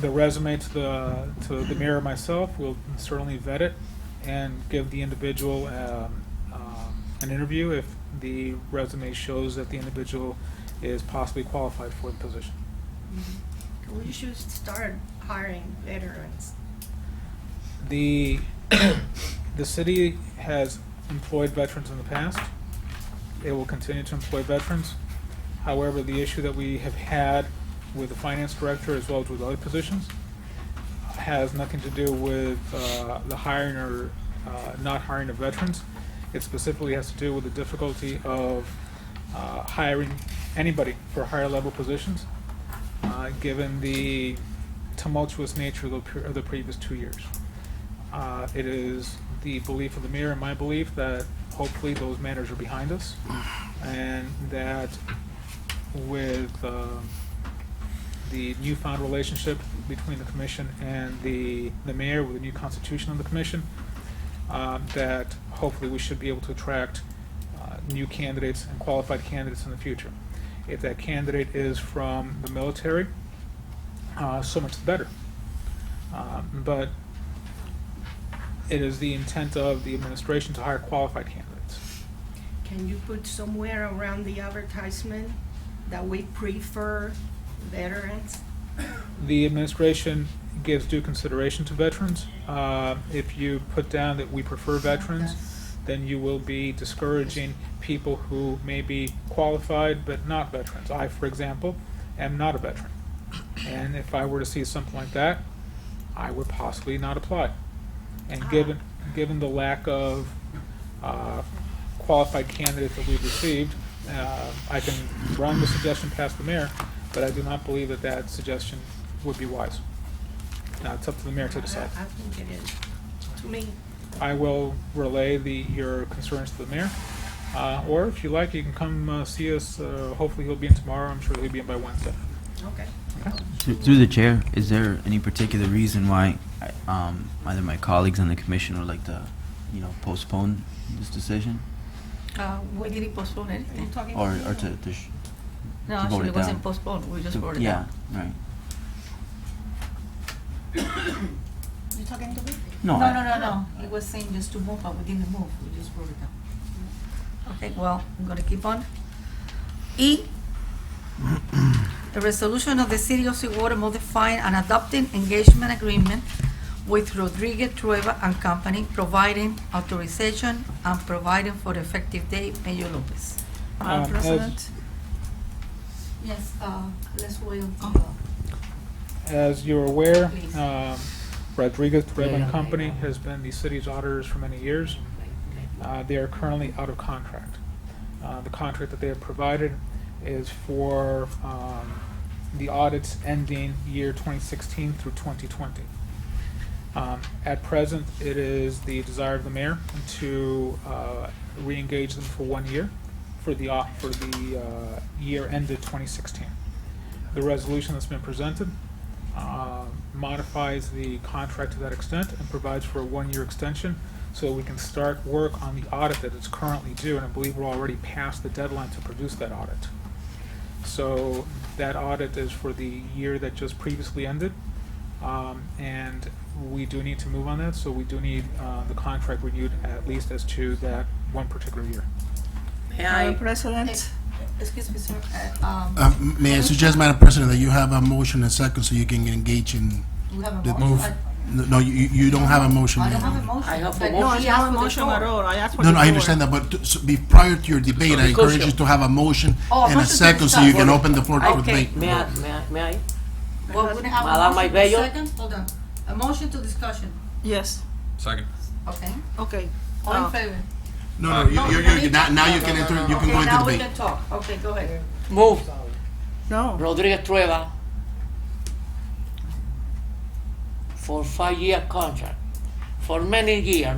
resume to the mayor or myself, we'll certainly vet it and give the individual an interview if the resume shows that the individual is possibly qualified for the position. We should start hiring veterans. The city has employed veterans in the past. It will continue to employ veterans. However, the issue that we have had with the finance director as well as with other positions has nothing to do with the hiring or not hiring of veterans. It specifically has to do with the difficulty of hiring anybody for higher level positions, given the tumultuous nature of the previous 2 years. It is the belief of the mayor and my belief that hopefully those matters are behind us, and that with the newfound relationship between the commission and the mayor, with the new constitution of the commission, that hopefully we should be able to attract new candidates and qualified candidates in the future. If that candidate is from the military, so much the better. But it is the intent of the administration to hire qualified candidates. Can you put somewhere around the advertisement that we prefer veterans? The administration gives due consideration to veterans. If you put down that we prefer veterans, then you will be discouraging people who may be qualified but not veterans. I, for example, am not a veteran. And if I were to see something like that, I would possibly not apply. And given the lack of qualified candidates that we've received, I can run the suggestion past the mayor, but I do not believe that that suggestion would be wise. Now, it's up to the mayor to decide. I think it is. To me, I will relay your concerns to the mayor, or if you like, you can come see us. Hopefully he'll be in tomorrow. I'm sure he'll be in by Wednesday. okay. Through the chair, is there any particular reason why either my colleagues on the commission would like to, postpone this decision? We didn't postpone anything. Or to No, vote actually, it it wasn't down? postponed. We just To- voted yeah, down. right. You talking to me? No, No. It was saying just to move, but we didn't move. We just wrote it down. Okay, well, I'm gonna keep on. E, the resolution of the City of Sweetwater modifying and adopting engagement agreement with Rodriguez Trueba and Company, providing authorization and providing for the effective date. Mayor Lopez. Madam President? Yes, let's wait until. As you're aware, Please. Rodriguez Trueba and Company has been the city's auditors for many years. They are currently out of contract. The contract that they have provided is for the audits ending year 2016 through 2020. At present, it is the desire of the mayor to re-engage them for 1 year for the year ended 2016. The resolution that's been presented modifies the contract to that extent and provides for a 1-year extension so we can start work on the audit that is currently due, and I believe we're already past the deadline to produce that audit. So that audit is for the year that just previously ended, and we do need to move on that, so we do need the contract renewed at least as to that one particular year. May President? Excuse me, sir. May I suggest, Madam President, that you have a motion and second so you can engage in We have a the motion. move? No, you don't have a motion. I don't have a motion. I have a but motion. No, I he have asked a for the motion floor. at all. I asked for No, the no, I floor. understand that, but prior to your debate, I encourage you to have a motion Oh, a and a motion to second so you discuss. can open the floor for Okay. debate. May I? Well, we're gonna have Madam a motion Maybello? second. Hold on. A motion to discussion. Yes, Second. Okay. okay. All in favor? No, now you can enter, you can go Okay, into now we debate. can talk. Okay, go ahead. Move. No. Rodriguez Trueba for 5-year contract. For many years.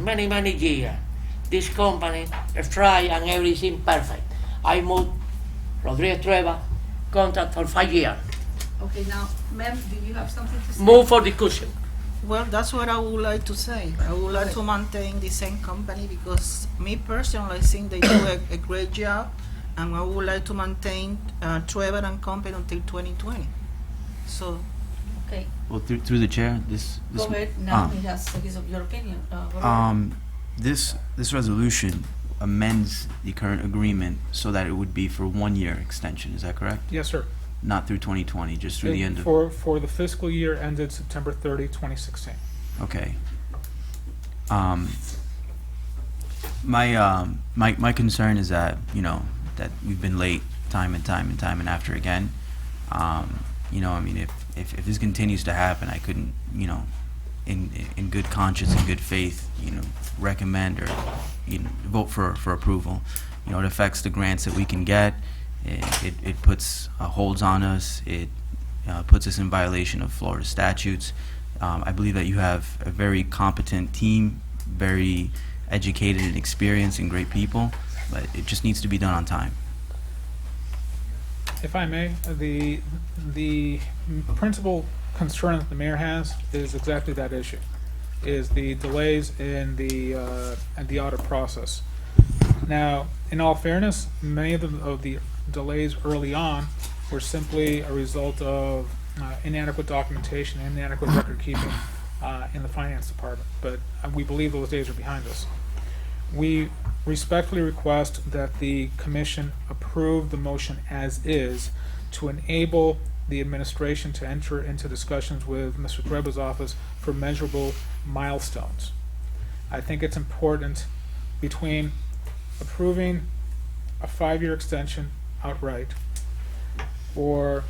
This company try and everything perfect. I move Rodriguez Trueba contract for 5 years. Okay, now, ma'am, do you have something to say? Move for discussion. Well, that's what I would like to say. I would like to maintain the same company because me personally, I think they do a great job, and I would like to maintain Trevor and Company until 2020. So, Okay, Well, through the chair, this. go ahead. Now he has your opinion. Go ahead. This resolution amends the current agreement so that it would be for 1-year extension. Is that correct? Yes, sir. Not through 2020, just through the end of. For the fiscal year ended September 30, 2016. Okay. My concern is that that we've been late time and after again. I mean, if this continues to happen, I couldn't, in good conscience and good faith, recommend or vote for approval. It affects the grants that we can get. It puts holds on us. It puts us in violation of Florida statutes. I believe that you have a very competent team, very educated and experienced and great people, but it just needs to be done on time. If I may, the principal concern that the mayor has is exactly that issue, is the delays in the audit process. Now, in all fairness, many of the delays early on were simply a result of inadequate documentation, inadequate record keeping in the finance department. But we believe those days are behind us. We respectfully request that the commission approve the motion as is to enable the administration to enter into discussions with Mr. Treba's office for measurable milestones. I think it's important between approving a 5-year extension outright or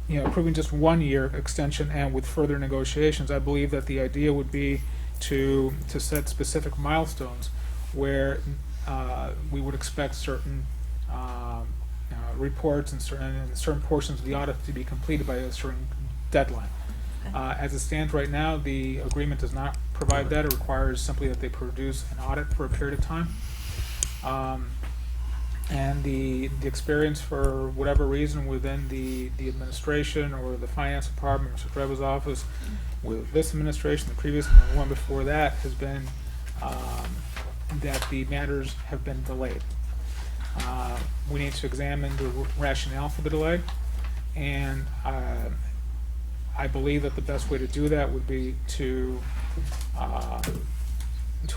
approving just 1 year extension and with further negotiations. I believe that the idea would be to set specific milestones where we would expect certain reports and certain portions of the audit to be completed by a certain deadline. As it stands right now, the agreement does not provide that. It requires simply that they produce an audit for a period of time. And the experience, for whatever reason, within the administration or the finance department, Mr. Treba's office, with this administration, the previous and the one before that, has been that the matters have been delayed. We need to examine the rationale for the delay, and I believe that the best way to do that would be to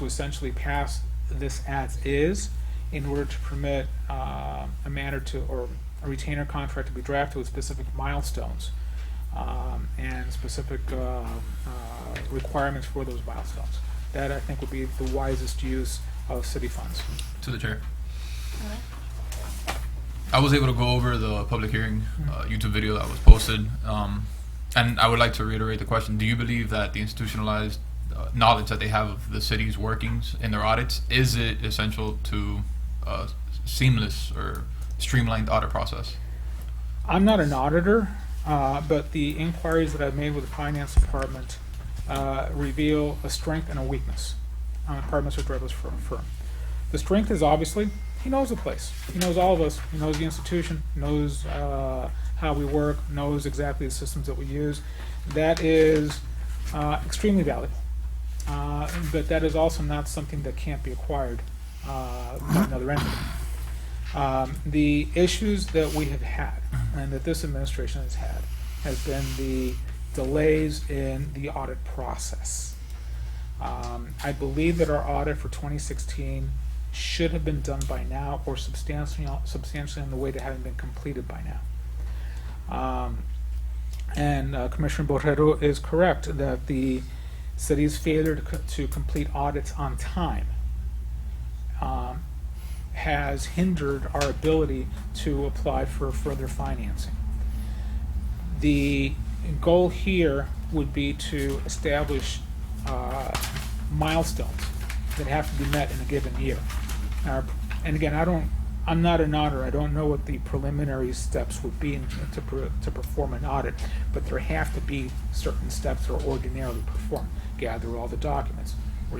essentially pass this as is, in order to permit a matter to, or a retainer contract to be drafted with specific milestones and specific requirements for those milestones. That, I think, would be the wisest use of city funds. To the chair. I was able to go over the public hearing YouTube video that was posted, and I would like to reiterate the question. Do you believe that the institutionalized knowledge that they have of the city's workings in their audits, is it essential to seamless or streamlined audit process? I'm not an auditor, but the inquiries that I've made with the finance department reveal a strength and a weakness on the part of Mr. Treba's firm. The strength is obviously he knows the place. He knows all of us. He knows the institution, knows how we work, knows exactly the systems that we use. That is extremely valuable. But that is also not something that can't be acquired by another entity. The issues that we have had, and that this administration has had, has been the delays in the audit process. I believe that our audit for 2016 should have been done by now, or substantially on the way to having been completed by now. And Commissioner Borrero is correct that the city's failure to complete audits on time has hindered our ability to apply for further financing. The goal here would be to establish milestones that have to be met in a given year. And again, I'm not an auditor. I don't know what the preliminary steps would be to perform an audit, but there have to be certain steps that are ordinarily performed. Gather all the documents, or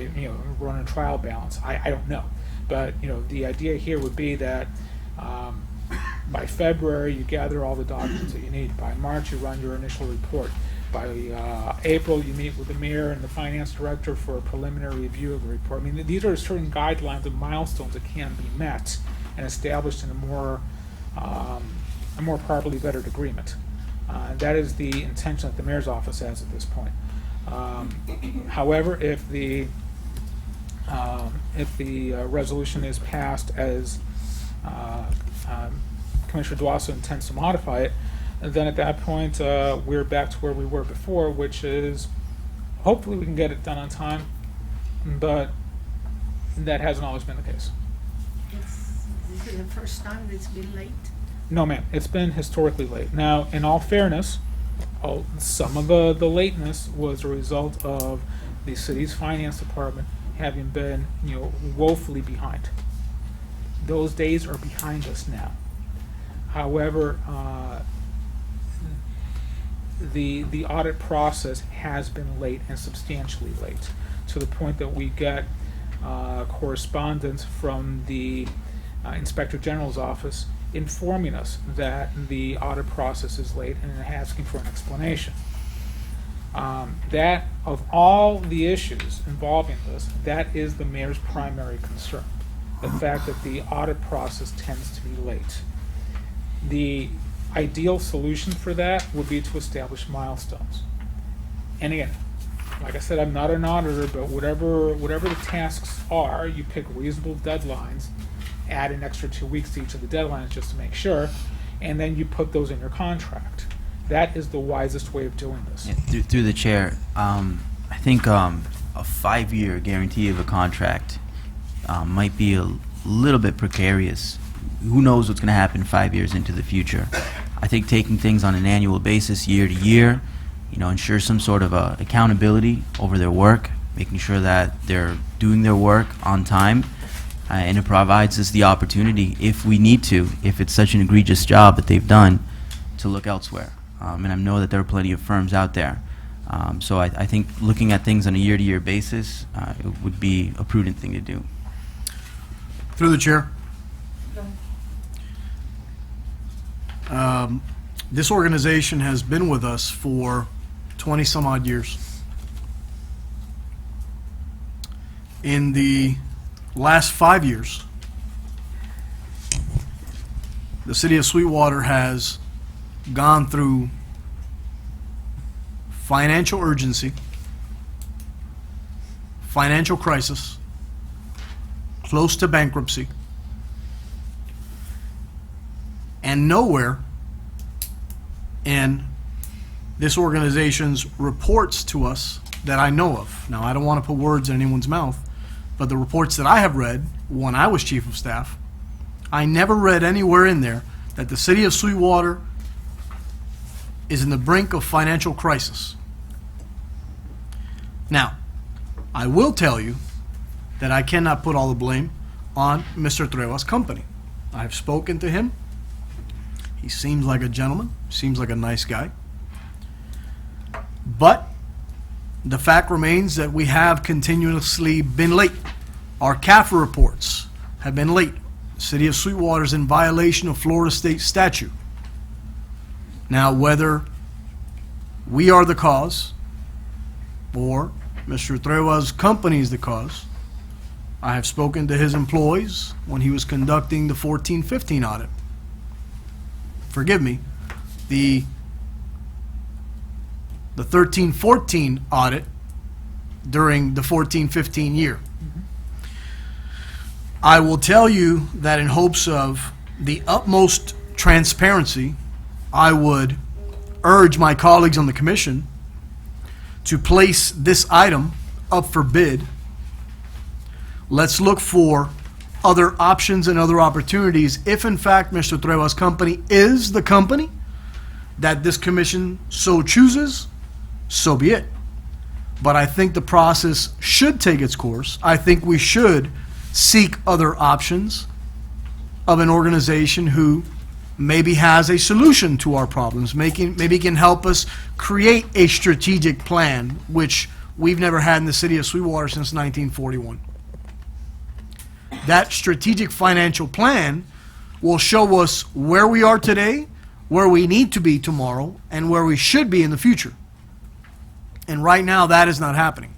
run a trial balance. I don't know, but the idea here would be that by February you gather all the documents that you need. By March you run your initial report. By April you meet with the mayor and the finance director for a preliminary review of the report. I mean, these are certain guidelines and milestones that can be met and established in a more properly vetted agreement. That is the intention that the mayor's office has at this point. However, if the resolution is passed as Commissioner Duaso intends to modify it, then at that point we're back to where we were before, which is hopefully we can get it done on time, but that hasn't always been the case. This is the first time it's been late? No, ma'am. It's been historically late. Now, in all fairness, some of the lateness was a result of the city's finance department having been, woefully behind. Those days are behind us now. However, the audit process has been late and substantially late, to the point that we get correspondence from the Inspector General's office informing us that the audit process is late and asking for an explanation. That, of all the issues involving this, that is the mayor's primary concern. The fact that the audit process tends to be late. The ideal solution for that would be to establish milestones. And again, like I said, I'm not an auditor, but whatever the tasks are, you pick reasonable deadlines, add an extra 2 weeks to each of the deadlines just to make sure, and then you put those in your contract. That is the wisest way of doing this. Yeah, through the chair, I think a 5-year guarantee of a contract might be a little bit precarious. Who knows what's going to happen 5 years into the future? I think taking things on an annual basis, year to year, ensure some sort of accountability over their work, making sure that they're doing their work on time, and it provides us the opportunity, if we need to, if it's such an egregious job that they've done, to look elsewhere. And I know that there are plenty of firms out there. So I think looking at things on a year-to-year basis it would be a prudent thing to do. Through the chair. This organization has been with us for 20 some odd years. In the last 5 years, the city of Sweetwater has gone through financial urgency, financial crisis, close to bankruptcy, and nowhere in this organization's reports to us that I know of. Now, I don't want to put words in anyone's mouth, but the reports that I have read when I was chief of staff, I never read anywhere in there that the city of Sweetwater is in the brink of financial crisis. Now, I will tell you that I cannot put all the blame on Mr. Trueba's company. I have spoken to him. He seems like a gentleman, seems like a nice guy. But the fact remains that we have continuously been late. Our CAFR reports have been late. The city of Sweetwater is in violation of Florida state statute. Now, whether we are the cause or Mr. Trueba's company is the cause, I have spoken to his employees when he was conducting the 14-15 audit. Forgive me, the 13-14 audit during the 14-15 year. I will tell you that in hopes of the utmost transparency, I would urge my colleagues on the commission to place this item up for bid. Let's look for other options and other opportunities if in fact Mr. Trueba's company is the company that this commission so chooses, so be it. But I think the process should take its course. I think we should seek other options of an organization who maybe has a solution to our problems, maybe can help us create a strategic plan, which we've never had in the city of Sweetwater since 1941. That strategic financial plan will show us where we are today, where we need to be tomorrow, and where we should be in the future. And right now, that is not happening.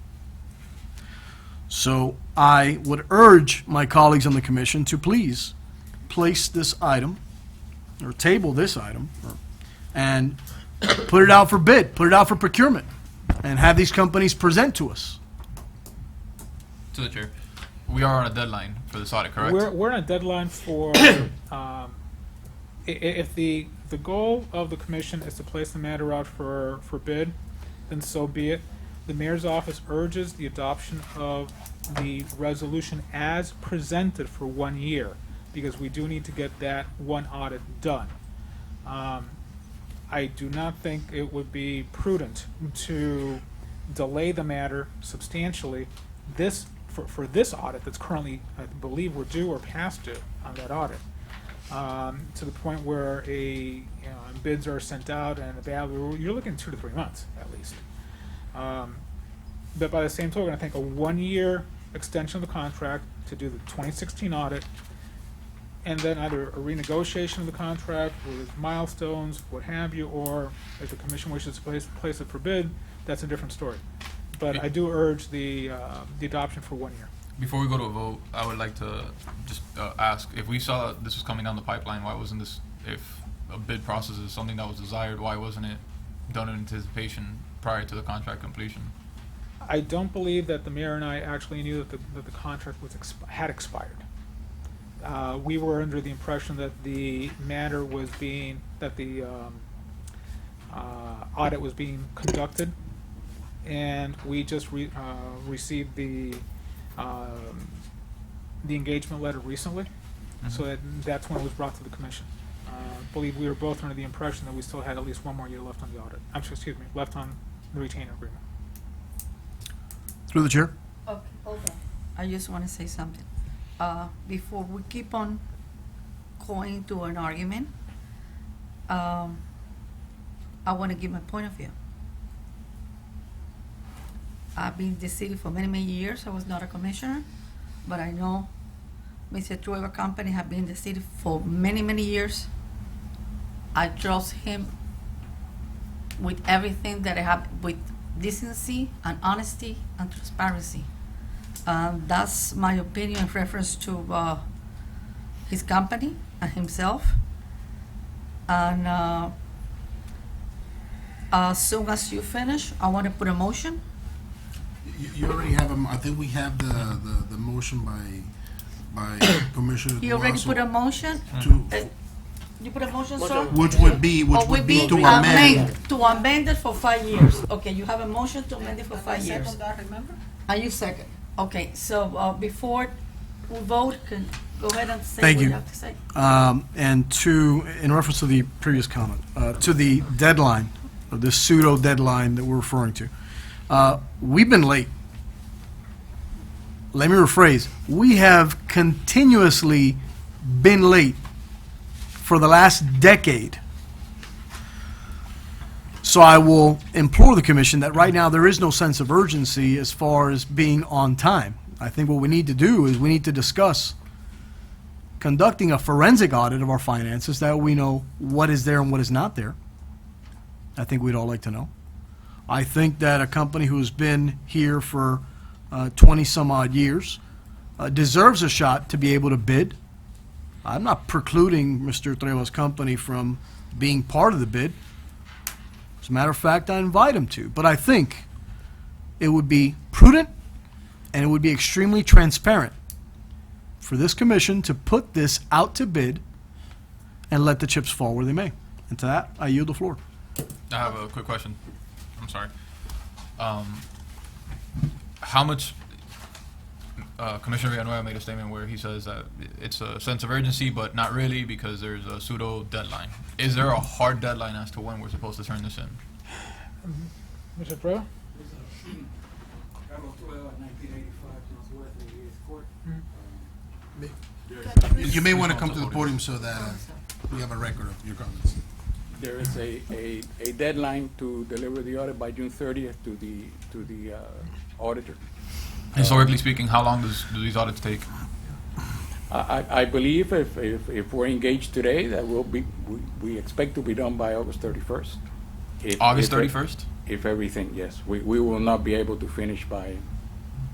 So I would urge my colleagues on the commission to please place this item, or table this item, and put it out for bid, put it out for procurement, and have these companies present to us. To the chair. We are on a deadline for this audit, correct? We're on a deadline for, if the goal of the commission is to place the matter out for bid, then so be it. The mayor's office urges the adoption of the resolution as presented for 1 year, because we do need to get that one audit done. I do not think it would be prudent to delay the matter substantially for this audit that's currently, I believe, we're due or past due on that audit, to the point where bids are sent out and you're looking 2 to 3 months at least. But by the same token, I think a 1 year extension of the contract to do the 2016 audit and then either a renegotiation of the contract with milestones, what have you, or if the commission wishes to place it for bid, that's a different story. But I do urge the adoption for 1 year. Before we go to a vote, I would like to just ask, if we saw this was coming down the pipeline, why wasn't this, if a bid process is something that was desired, why wasn't it done in anticipation prior to the contract completion? I don't believe that the mayor and I actually knew that the contract was had expired. We were under the impression that the matter was being, that the audit was being conducted, and we just received the engagement letter recently, so that's when it was brought to the commission. I believe we were both under the impression that we still had at least 1 more year left on the audit. Excuse me, left on the retainer agreement. Through the chair. Okay, hold on. I just want to say something. Before we keep on going to an argument, I want to give my point of view. I've been in the city for many, many years. I was not a commissioner, but I know Mr. Trueba Company have been in the city for many, many years. I trust him with everything that I have, with decency and honesty and transparency. That's my opinion in reference to his company and himself. And as soon as you finish, I want to put a motion. You already have I think we have the motion by Commissioner. You already Durazo put a motion? to You put a motion, sir? which would be to amend. To amend it for 5 years. Okay, you have a motion to amend it for 5 years. Second that, remember? Are you second? Okay, so before we vote, can go ahead and say Thank what you you. have to say. And in reference to the previous comment, to the deadline, or this pseudo deadline that we're referring to, we've been late. Let me rephrase. We have continuously been late for the last decade. So I will implore the commission that right now there is no sense of urgency as far as being on time. I think what we need to do is we need to discuss conducting a forensic audit of our finances, that we know what is there and what is not there. I think we'd all like to know. I think that a company who's been here for 20 some odd years deserves a shot to be able to bid. I'm not precluding Mr. Trueba's company from being part of the bid. As a matter of fact, I invite him to. But I think it would be prudent and it would be extremely transparent for this commission to put this out to bid and let the chips fall where they may. And to that, I yield the floor. I have a quick question. I'm sorry. How much, Commissioner Villanueva made a statement where he says that it's a sense of urgency, but not really, because there's a pseudo deadline. Is there a hard deadline as to when we're supposed to turn this in? Mr. Trueba? You may want to come to the podium so that we have a record of your comments. There is a deadline to deliver the audit by June 30th to the auditor. Historically speaking, how long do these audits take? I believe if we're engaged today, that we expect to be done by August 31st. August 31st? If everything, yes. We will not be able to finish by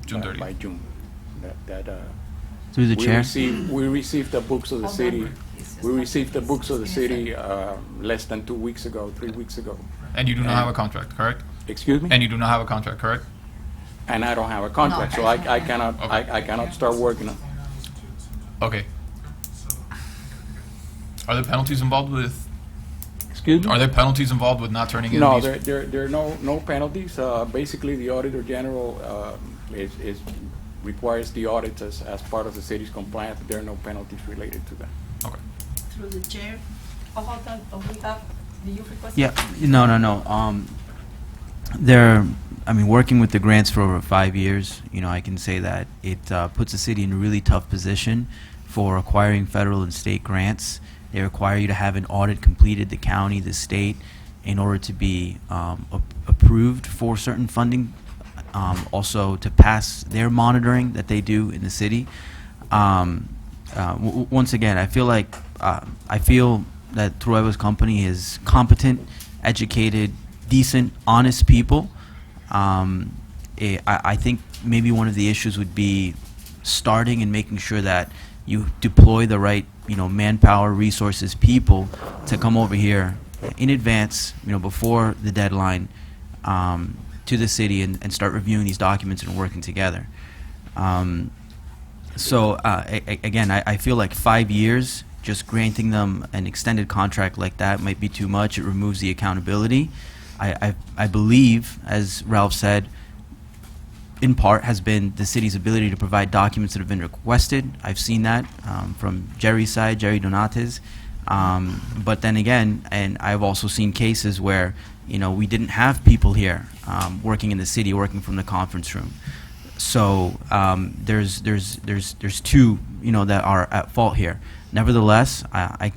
June 30th. By June. Through the chair. We received the books of the city. We received the books of the city less than 2 weeks ago, 3 weeks ago. And you do not have a contract, correct? Excuse me? And you do not have a contract, correct? And I don't have a contract, so I cannot start working on. Okay. Are there penalties involved with? Excuse me? Are there penalties involved with not turning in No, these? there are no penalties. Basically, the Auditor General requires the audits as part of the city's compliance. There are no penalties related to that. Okay. Through the chair. Oh, hold on. Oh, we have, do you request? Yeah, no. Working with the grants for over 5 years, I can say that it puts the city in a really tough position for acquiring federal and state grants. They require you to have an audit completed, the county, the state, in order to be approved for certain funding, also to pass their monitoring that they do in the city. once again, I feel like that Trueba's company is competent, educated, decent, honest people. I think maybe one of the issues would be starting and making sure that you deploy the right, manpower, resources, people to come over here in advance, before the deadline, to the city and start reviewing these documents and working together. Again, I feel like 5 years, just granting them an extended contract like that might be too much. It removes the accountability. I believe, as Ralph said, in part has been the city's ability to provide documents that have been requested. I've seen that from Jerry's side, Jerry Donates. But then again, and I've also seen cases where, we didn't have people here working in the city, working from the conference room. So there's two, that are at fault here. Nevertheless, I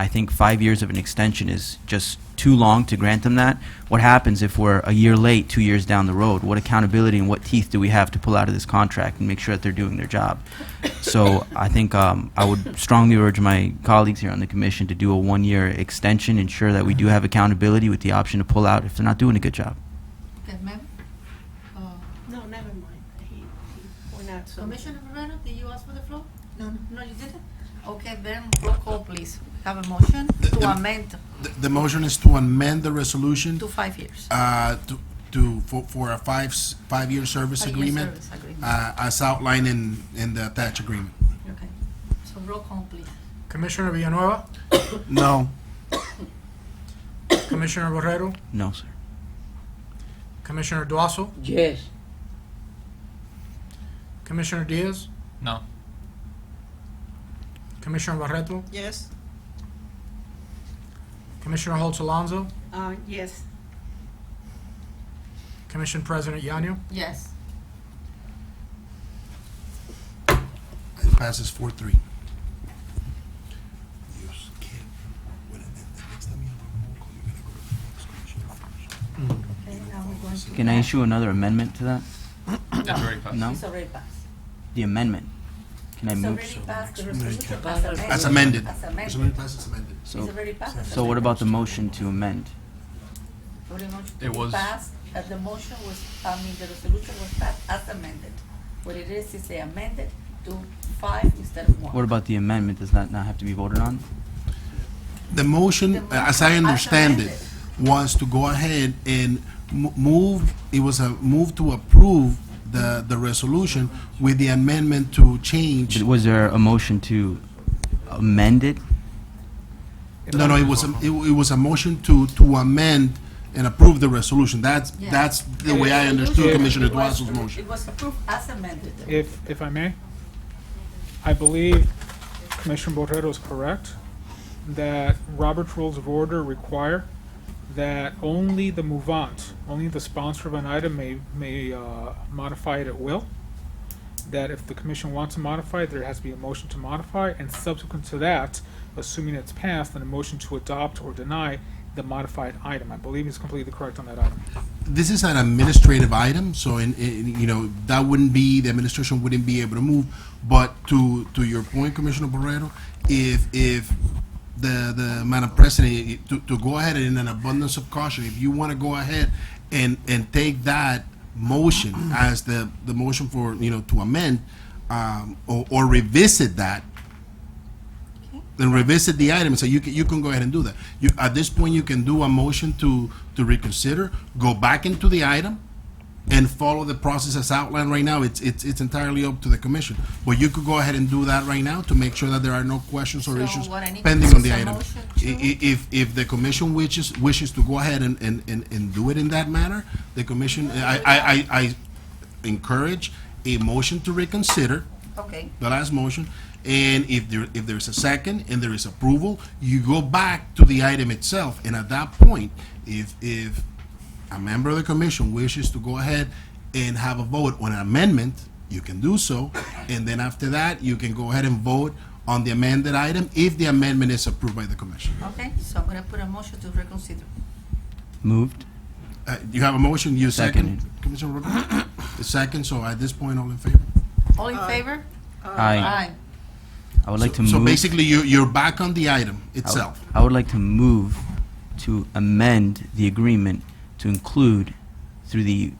think 5 years of an extension is just too long to grant them that. What happens if we're a year late, 2 years down the road? What accountability and what teeth do we have to pull out of this contract and make sure that they're doing their job? So I think I would strongly urge my colleagues here on the commission to do a 1-year extension, ensure that we do have accountability with the option to pull out if they're not doing a good job. Okay, ma'am? No, never mind. We're not. Commissioner Moreno, did you ask for the floor? No. No, you didn't? Okay, then roll call, please. Have a motion to amend The motion is to amend the resolution to 5 years. for a five-year service 5-year agreement, service agreement. as outlined in the attached agreement. Okay, so roll call, please. Commissioner Villanueva, No. Commissioner Barrero, No, sir. Commissioner Duaso, Yes. Commissioner Diaz, No. Commissioner Barreto, Yes. Commissioner Holtz Alonso, Yes. Commission President Yanyo. Yes. It passes 4-3. Okay, now we're going to. Can I issue another amendment to that? It's already passed. No? It's already passed. The amendment. Can I It's move? already passed, the resolution As amended. As As amended. amended, passes amended. It's already passed. as So what amended. about the motion to amend? For the motion It to was- pass, the motion was, the resolution was passed as amended. What it is the amended to 5 instead of 1. What about the amendment? Does that not have to be voted on? The motion, as I understand it, was to go ahead and move, it was a move to approve the resolution with the amendment to change. Was there a motion to amend it? No, it was a motion to amend and approve the resolution. That's the way I understood Commissioner Duaso's motion. It was approved as amended. If I may, I believe Commissioner Borrero is correct that Robert's Rules of Order require that only the movant, only the sponsor of an item may modify it at will. That if the commission wants to modify it, there has to be a motion to modify, and subsequent to that, assuming it's passed, then a motion to adopt or deny the modified item. I believe he's completely correct on that item. This is an administrative item, so that wouldn't be, the administration wouldn't be able to move. But to your point, Commissioner Barrero, if the Madam President, to go ahead and in an abundance of caution, if you want to go ahead and take that motion as the motion for, to amend, or revisit that, then revisit the item, so you can go ahead and do that. At this point, you can do a motion to reconsider, go back into the item, and follow the process as outlined right now. It's entirely up to the commission. But you could go ahead and do that right now to make sure that there are no questions or So issues what I need to pending do on the is a item. motion to- If the commission wishes to go ahead and do it in that manner, the commission, I encourage a motion to reconsider. Okay. The last motion, and if there's a second and there is approval, you go back to the item itself, and at that point, if a member of the commission wishes to go ahead and have a vote on an amendment, you can do so, and then after that, you can go ahead and vote on the amended item if the amendment is approved by the commission. Okay, so I'm going to put a motion to reconsider. Moved. You have a motion, you second, Seconded. Commissioner Rodriguez? The second, so at this point, all in favor? All in favor? Aye. I would like to So move. basically, you're back on the item itself. I would like to move to amend the agreement to include through the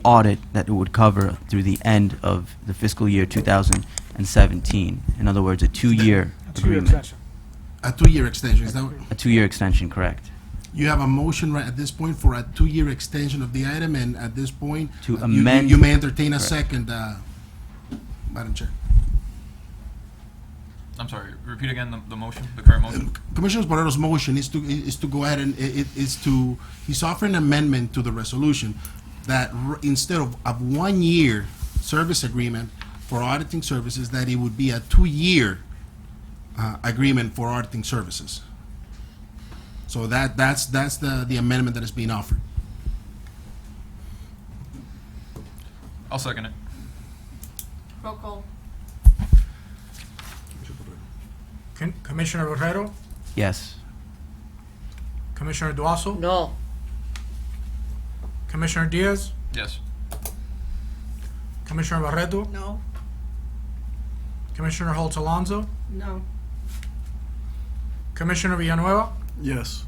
audit that it would cover through the end of the fiscal year 2017. In other words, a two-year A two-year agreement. extension. A 2-year extension, is that what? A two-year extension, correct. You have a motion right at this point for a 2-year extension of the item, and at this point, To you- amend- you may entertain a Correct. second, Madam Chair. I'm sorry, repeat again the motion, the current motion. Commissioner Barrero's motion is to go ahead and, he's offering an amendment to the resolution that instead of a 1-year service agreement for auditing services, that it would be a 2-year agreement for auditing services. So that's the amendment that is being offered. I'll second it. Roll call. Commissioner Barrero, Yes. Commissioner Duazo, No. Commissioner Diaz, Yes. Commissioner Barreto, No. Commissioner Holtz Alonso, No. Commissioner Villanueva, Yes.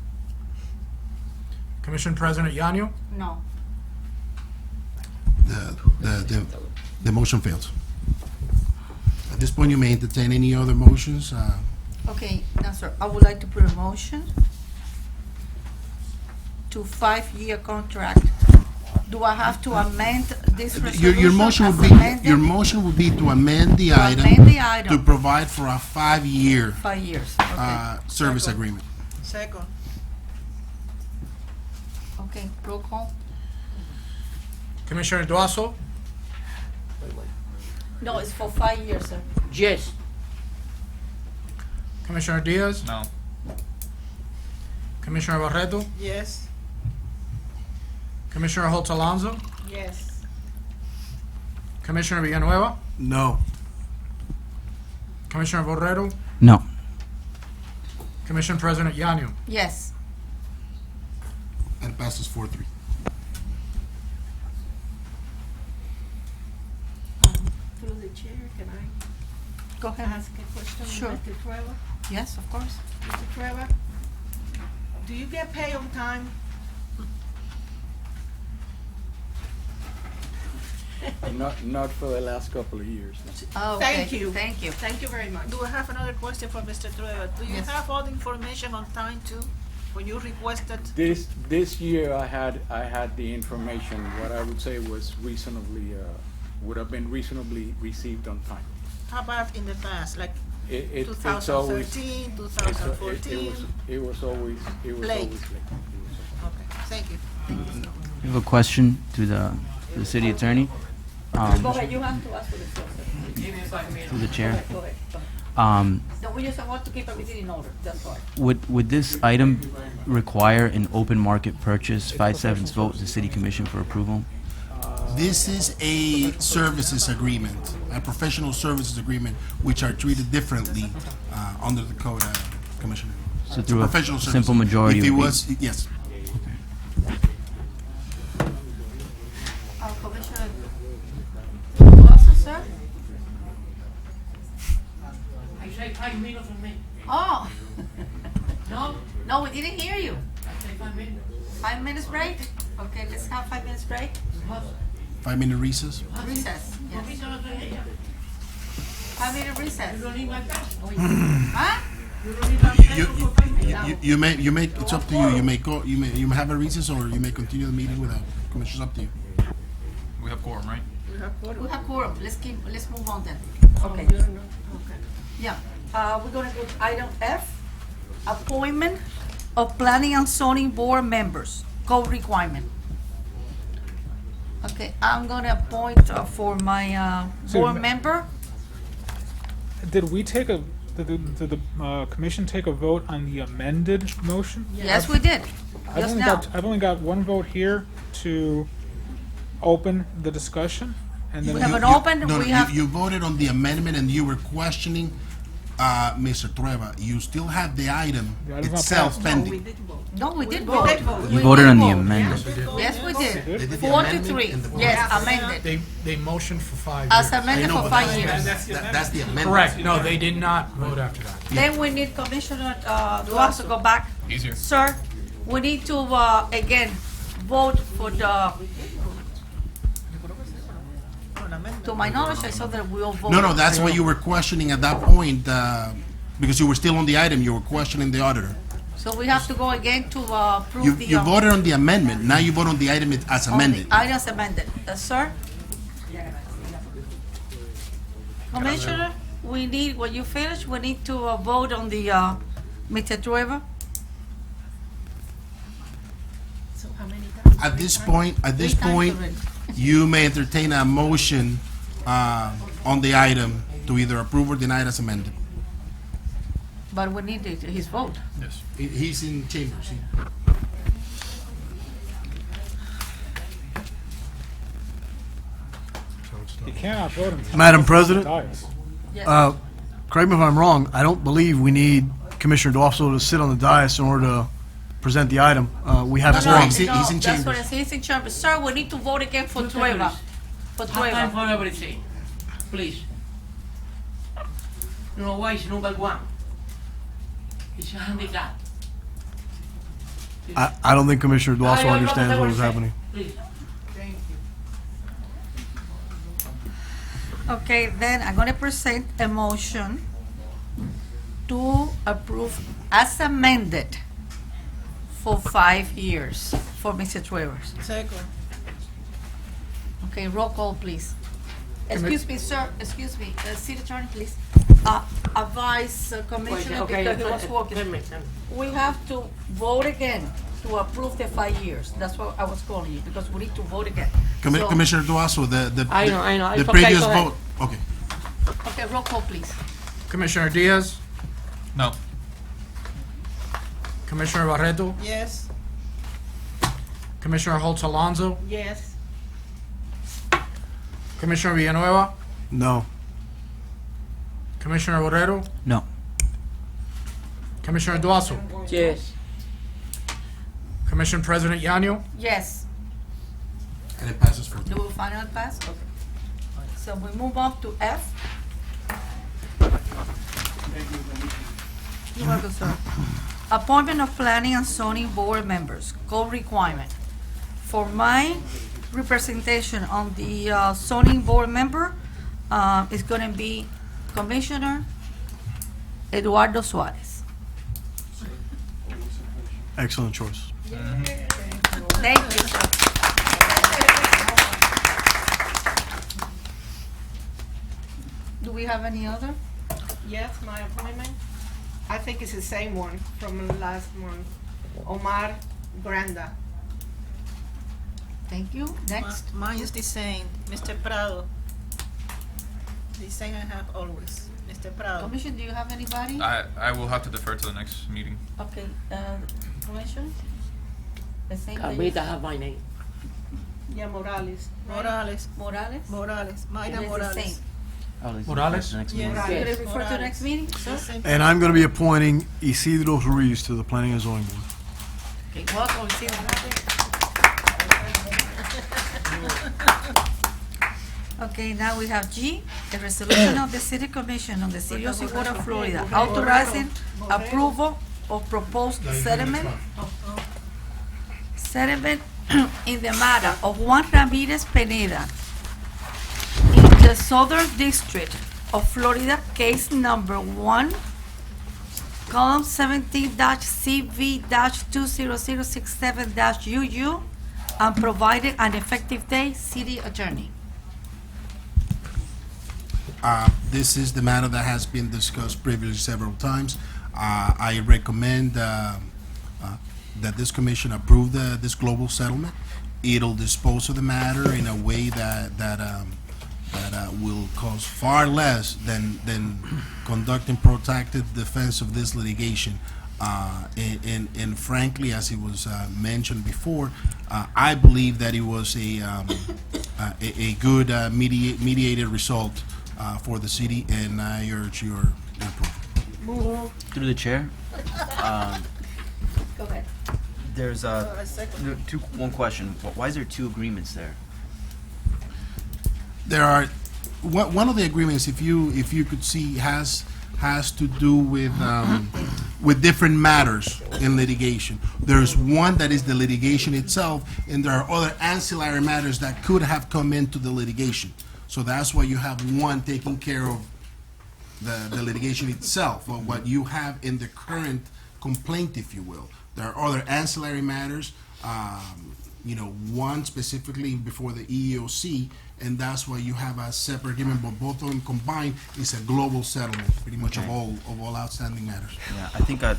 Commission President Yanio, No. The motion fails. At this point, you may entertain any other motions. Okay, now, sir, I would like to put a motion to 5-year contract. Do I have to amend this resolution? Your motion as would be, amended? your motion would be to amend the To item. amend the item. To provide for a 5-year 5 years, okay. service agreement. Second. Okay, roll call. Commissioner Duazo, No, it's for 5 years, sir. Yes. Commissioner Diaz, No. Commissioner Barreto, Yes. Commissioner Holtz Alonso, Yes. Commissioner Villanueva, No. Commissioner Barrero, No. Commission President Yanio. Yes. And passes 4-3. Through the chair, can I Go ahead. ask a question? Sure. Mr. Trueba? Yes, of course. Mr. Trueba, do you get paid on time? Not for the last couple of years. Oh, okay. Thank you. Thank you. Thank you very much. Do I have another question for Mr. Trueba? Do you Yes. have all the information on time too, when you requested? This year I had the information, what I would say was reasonably, would have been reasonably received on time. How about in the past, like It's always- 2013, It 2014? was always Late. late. Okay, thank you. We have a question to the city attorney. Go ahead, you have to ask for the floor, sir. Through the chair. Go ahead, go ahead. No, we just want to keep everything in order, that's all. Would this item require an open market purchase, 5/7 vote, the city commission for approval? This is a services agreement, a professional services agreement, which are treated differently under the code, Commissioner. So through a Professional simple services. majority If it would be- was, yes. Commissioner Duazo, sir? I say 5 minutes for me. Oh. No? No, we didn't hear you. I say 5 minutes. 5 minutes break? Okay, let's have 5 minutes break. 5-minute recess. Recess, yes. 5-minute recess. You don't need my car. Huh? You don't need my car. You may, it's up to you. You may have a recess, or you may continue the meeting without. Commissioner, it's up to you. We have quorum, right? We have quorum. Let's move on then. Okay. Yeah, we're gonna go to item F, appointment of planning and zoning board members, code requirement. Okay, I'm gonna appoint for my board So- member. Did we take a, did the commission take a vote on the amended motion? Yes, we did. Just now. I've only got one vote here to open the discussion, and then. We have an open, No, we have. you voted on the amendment, and you were questioning Mr. Trueba, you still have the item The item's not itself passed. pending. No, we did vote. You We voted did on the vote. amendment. Yes, we They did. did the 4 to amendment 3. and the vote. Yes, amended. They motioned for 5 years. As I amended know, for but 5 that's- years. That's the amendment. Correct, no, they did not vote after that. Then we need Commissioner Duarte to go back. Easier. Sir, we need to, again, vote for the, to my knowledge, I saw that we all voted. No, that's what you were questioning at that point, because you were still on the item, you were questioning the auditor. So we have to go again to approve You, the. you voted on the amendment, now you vote on the item as amended. Item as amended. Sir? Commissioner, we need, when you finish, we need to vote on the, Mr. Trueba. At this point, you may entertain a motion on the item to either approve or deny it as amended. But we need his vote. Yes. He's in chambers. You cannot vote until. Madam President? Dies. Uh, correct me if I'm wrong, I don't believe we need Commissioner Duafso to sit on the dais in order to present the item. We have No, quorum. he's in That's chambers. what I say, he's in chambers. Sir, we need to vote again for Trueba. For Have time Trueba. for everything, please. No wise number one. It's a handicap. I don't think Commissioner Duafso I understands what is say. happening. Please. Okay, then I'm gonna present a motion to approve as amended for 5 years for Mr. Trueba. Second. Okay, roll call, please. Excuse me, sir, excuse me, city attorney, please. Advise Commissioner because he was walking. We have to vote again to approve the 5 years. That's what I was calling you, because we need to vote again. So- Commissioner Duaso, I know. the It's okay, previous go ahead. vote, okay. Okay, roll call, please. Commissioner Diaz, No. Commissioner Barreto, Yes. Commissioner Holtz Alonso, Yes. Commissioner Villanueva, No. Commissioner Borrero, No. Commissioner Duaso, Yes. Commission President Yanyo, Yes. And it passes for Do we finally pass? Okay. So we move on to F. You're welcome, sir. Appointment of Planning and Zoning Board members, code requirement. For my representation on the zoning board member, is gonna be Commissioner Eduardo Suarez. Excellent choice. Thank you, sir. Do we have any other? Yes, my appointment. I think it's the same one from last month. Omar Granda. Thank you. Next. Mine is the same, Mr. Prado. The same I have always, Mr. Prado. Commission, do you have anybody? I will have to defer to the next meeting. Okay, Commission? The same. that you- Carmita have my name. Yeah, Morales. Morales. Morales? Morales, It Mayra is the Morales. same. Morales? Yes. You're gonna refer to the next meeting, sir? And I'm going to be appointing Isidro Ruiz to the Planning and Zoning Board. Okay, welcome, Isidro. Okay, now we have G, the resolution of the City Commission on the City of Sweetwater, Florida, authorizing approval of proposed settlement in the matter of Juan Ramirez Pineda in the Southern District of Florida, case number 1, column 17-CV-20067-UU, and providing an effective date, city attorney. This is the matter that has been discussed previously several times. I recommend that this commission approve this global settlement. It'll dispose of the matter in a way that will cost far less than conducting protracted defense of this litigation. And frankly, as it was mentioned before, I believe that it was a good mediated result for the city, and I urge your approval. Through the chair, Go ahead. there's one question. Why is there two agreements there? There are one of the agreements, if you could see, has to do with different matters in litigation. There's one that is the litigation itself, and there are other ancillary matters that could have come into the litigation. So that's why you have one taking care of the litigation itself, or what you have in the current complaint, if you will. There are other ancillary matters, one specifically before the EEOC, and that's why you have a separate agreement, but both of them combined is a global settlement, pretty much of all outstanding matters. Yeah, I think I'd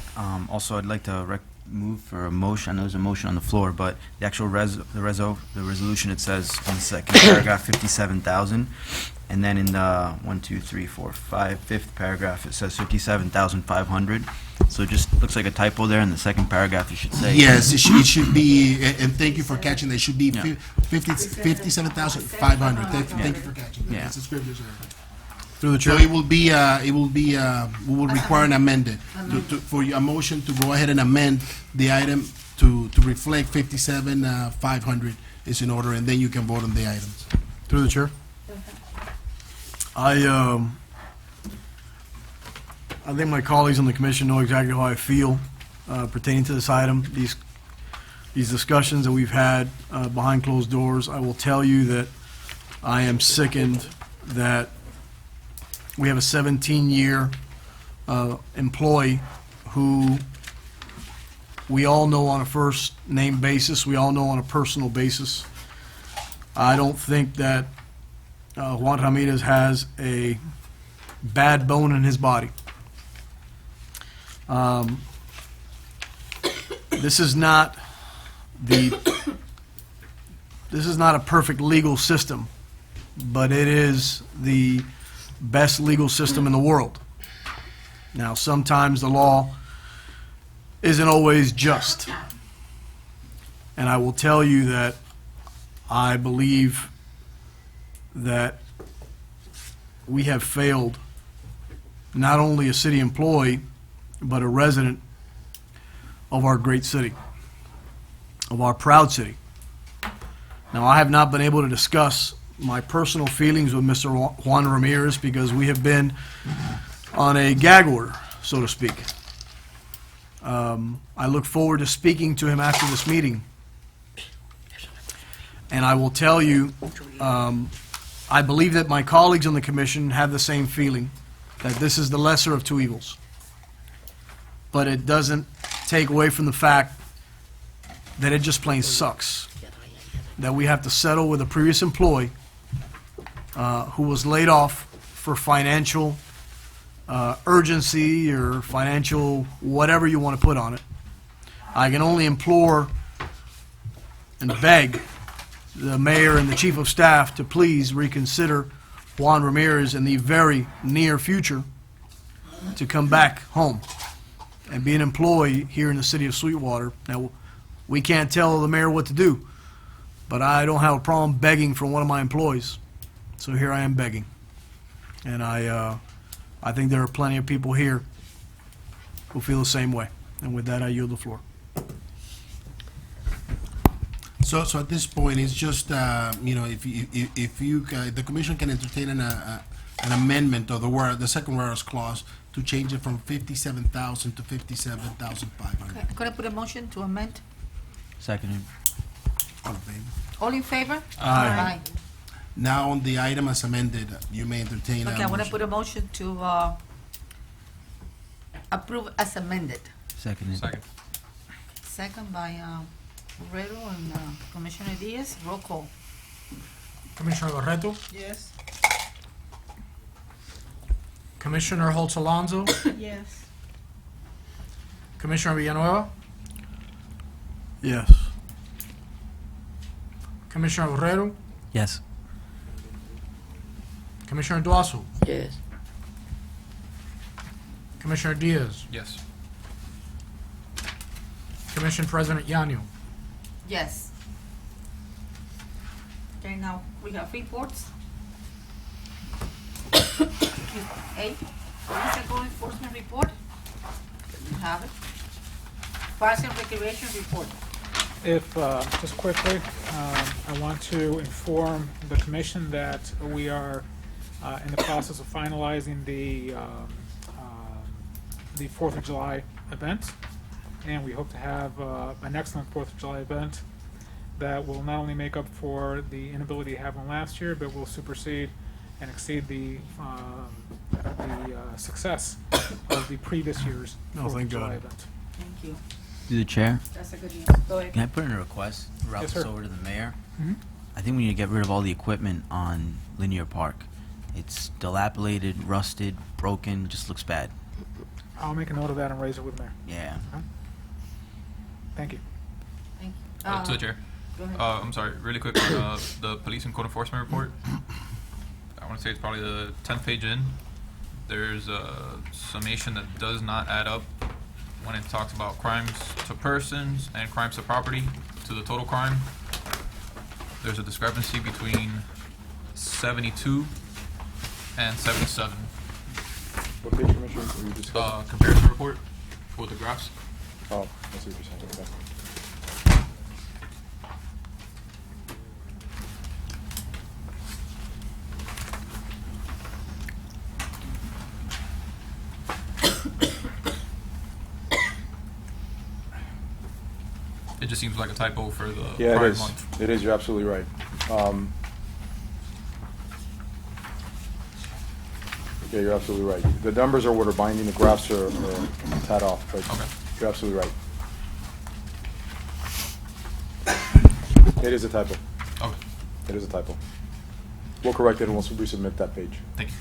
like to move for a motion. I know there's a motion on the floor, but the actual the resolution, it says in the second paragraph 57,000, and then in the 5th paragraph it says 57,500. So it just looks like a typo there. In the second paragraph, you should say. Yes, it should be, and thank you for catching that. It should be 57,500. Thank you for catching that. Yeah. It's a scrivener's error. Through the So chair. we will require an amended, for a motion to go ahead and amend the item to reflect 57,500 is in order, and then you can vote on the items. Through the chair. I think my colleagues on the commission know exactly how I feel pertaining to this item. These discussions that we've had behind closed doors, I will tell you that I am sickened that we have a 17-year employee who we all know on a first name basis, we all know on a personal basis. I don't think that Juan Ramirez has a bad bone in his body. This is not a perfect legal system, but it is the best legal system in the world. Now, sometimes the law isn't always just. And I will tell you that I believe that we have failed not only a city employee, but a resident of our great city, of our proud city. Now, I have not been able to discuss my personal feelings with Mr. Juan Ramirez because we have been on a gag order, so to speak. I look forward to speaking to him after this meeting. And I will tell you, I believe that my colleagues on the commission have the same feeling, that this is the lesser of two evils. But it doesn't take away from the fact that it just plain sucks that we have to settle with a previous employee who was laid off for financial urgency or financial whatever you want to put on it. I can only implore and beg the mayor and the chief of staff to please reconsider Juan Ramirez in the very near future to come back home and be an employee here in the city of Sweetwater. Now, we can't tell the mayor what to do, but I don't have a problem begging for one of my employees. So here I am begging. And I think there are plenty of people here who feel the same way. And with that, I yield the floor. So at this point, it's just, if the commission can entertain an amendment of the second whereas clause to change it from 57,000 to 57,500. Could I put a motion to amend? Second. All in favor? All in favor? Aye. Now on the item as amended, you may entertain a Okay, I want to motion. put a motion to approve as amended. Second. Second by Herrero and Commissioner Diaz. Roll call. Commissioner Barreto, Yes. Commissioner Holtz Alonso, Yes. Commissioner Villanueva, Yes. Commissioner Barreto, Yes. Commissioner Duasu, Yes. Commissioner Diaz, Yes. Commission President Yanio. Yes. Okay, now we have reports. A. Police and code enforcement report? You have it. Parks and recreation report. If, just quickly, I want to inform the commission that we are in the process of finalizing the 4th of July event, and we hope to have an excellent 4th of July event that will not only make up for the inability to have one last year, but will supersede and exceed the success of the previous year's No, 4th of thank July God. event. Thank you. Through the chair, That's a good news. Go ahead. can I put in a request? Route Yes, this sir. over to the mayor. Mhm. I think we need to get rid of all the equipment on Linear Park. It's dilapidated, rusted, broken, just looks bad. I'll make a note of that and raise it with Mayor. Yeah. Thank you. Thank you. To the chair. Go ahead. I'm sorry, really quick on the police and code enforcement report. I want to say it's probably the 10th page in. There's a summation that does not add up when it talks about crimes to persons and crimes to property to the total crime. There's a discrepancy between 72 and 77. What page, Commissioner, were you discussing? Comparison report with the graphs. Oh, I see what you're saying, okay. It just seems like a typo for the Yeah, it prior is. month. It is, you're absolutely right. Yeah, you're absolutely right. The numbers are what are binding, the graphs are a tad off, but you're absolutely right. It is a typo. Okay. It is a typo. We'll correct it once we resubmit that page. Thank you.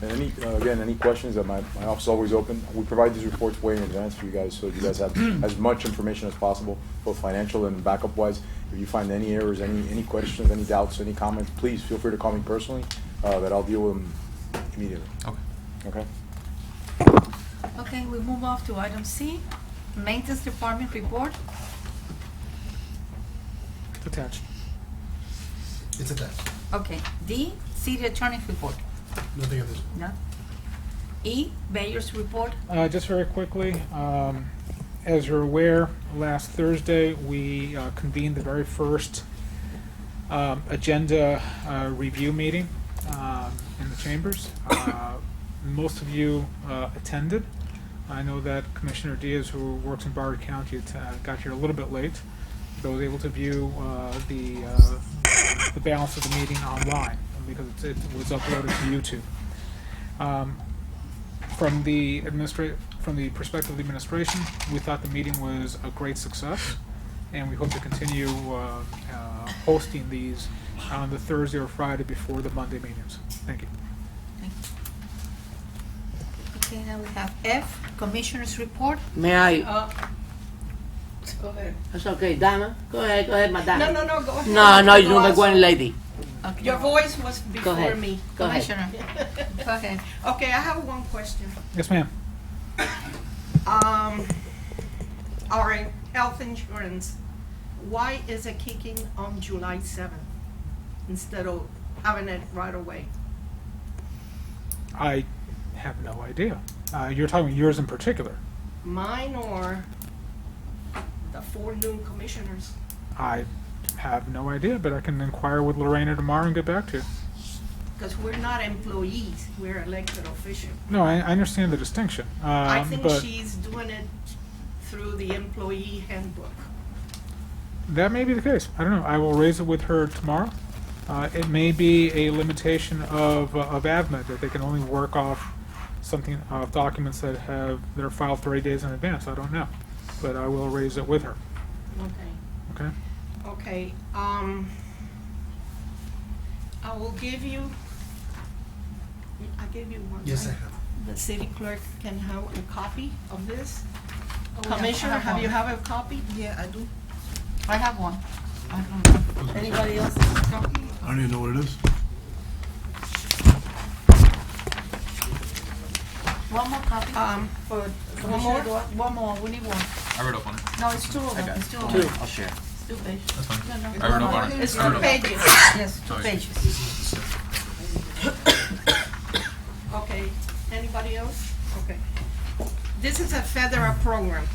And again, any questions, that my office is always open. We provide these reports way in advance for you guys, so you guys have as much information as possible, both financial and backup wise. If you find any errors, any questions, any doubts, any comments, please feel free to call me personally, that I'll deal with them immediately. Okay. Okay? Okay, we move off to item C, maintenance department report. Attached. It's attached. Okay, D, city attorney's report. Nothing of this. No. E, mayor's report. Just very quickly, as you're aware, last Thursday, we convened the very first agenda review meeting in the chambers. Most of you attended. I know that Commissioner Diaz, who works in Broward County, got here a little bit late, but was able to view the balance of the meeting online because it was uploaded to YouTube. From the perspective of the administration, we thought the meeting was a great success, and we hope to continue hosting these on the Thursday or Friday before the Monday meetings. Thank you. Okay, now we have F, commissioner's report. May I? Go ahead. That's okay, Dama. Go ahead, madam. No, go ahead. No, you're Go the ask. one lady. Okay. Your voice was Go before ahead. me. Go ahead. Commissioner, go ahead. Okay, I have one question. Yes, ma'am. Our health insurance, why is it kicking on July 7th instead of having it right away? I have no idea. You're talking yours in particular. Mine or the 4 new commissioners? I have no idea, but I can inquire with Lorena tomorrow and get back to you. Because we're not employees, we're elected officials. No, I understand the distinction. I think but she's doing it through the employee handbook. that may be the case. I don't know. I will raise it with her tomorrow. It may be a limitation of AVMED that they can only work off something documents that are filed 30 days in advance. I don't know, but I will raise it with her. Okay. Okay. Okay, I will give you, I gave you one. Yes, I right? have. The city clerk can have a copy of this. yeah, Commissioner, I have have you one. have a copy? Yeah, I do. I have one. I don't know. Anybody else has a copy? I don't even know what it is. One more copy? For one Commissioner more? Duarte? One more, we need one. I read up on it. No, it's 2 of them, got it's 2 of it. them. I'll share. It's 2 pages. That's fine. No, I read up on it. It's I read 2 up on it. pages. Yes, 2 Sorry. pages. Anybody else? Okay. This is a federal program.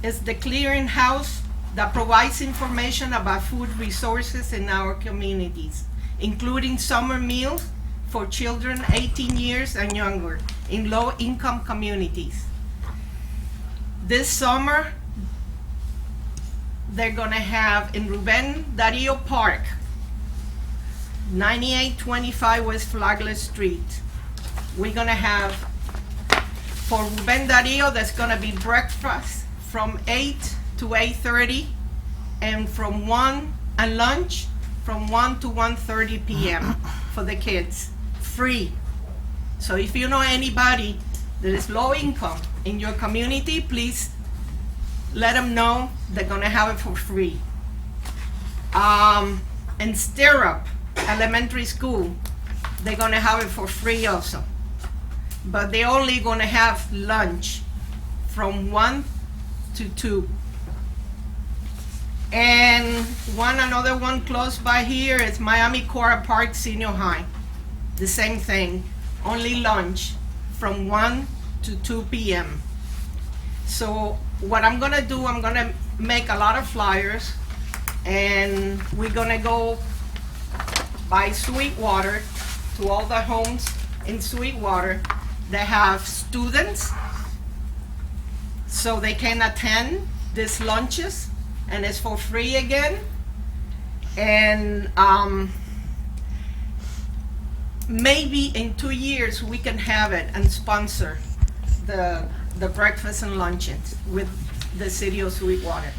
It's the clearinghouse that provides information about food resources in our communities, including summer meals for children 18 years and younger in low-income communities. This summer, they're gonna have in Ruben Dario Park, 9825 West Flagler Street. We're gonna have, for Ruben Dario, there's gonna be breakfast from 8 to 8:30, and from 1, and lunch from 1 to 1:30 p.m. for the kids, free. So if you know anybody that is low income in your community, please let them know they're gonna have it for free. And Stirrup Elementary School, they're gonna have it for free also. But they're only gonna have lunch from 1 to 2. And another one close by here is Miami Cora Park Senior High. The same thing, only lunch from 1 to 2 p.m. So what I'm gonna do, I'm gonna make a lot of flyers, and we're gonna go by Sweetwater to all the homes in Sweetwater that have students, so they can attend these lunches, and it's for free again. And maybe in 2 years we can have it and sponsor the breakfast and luncheons with the city of Sweetwater.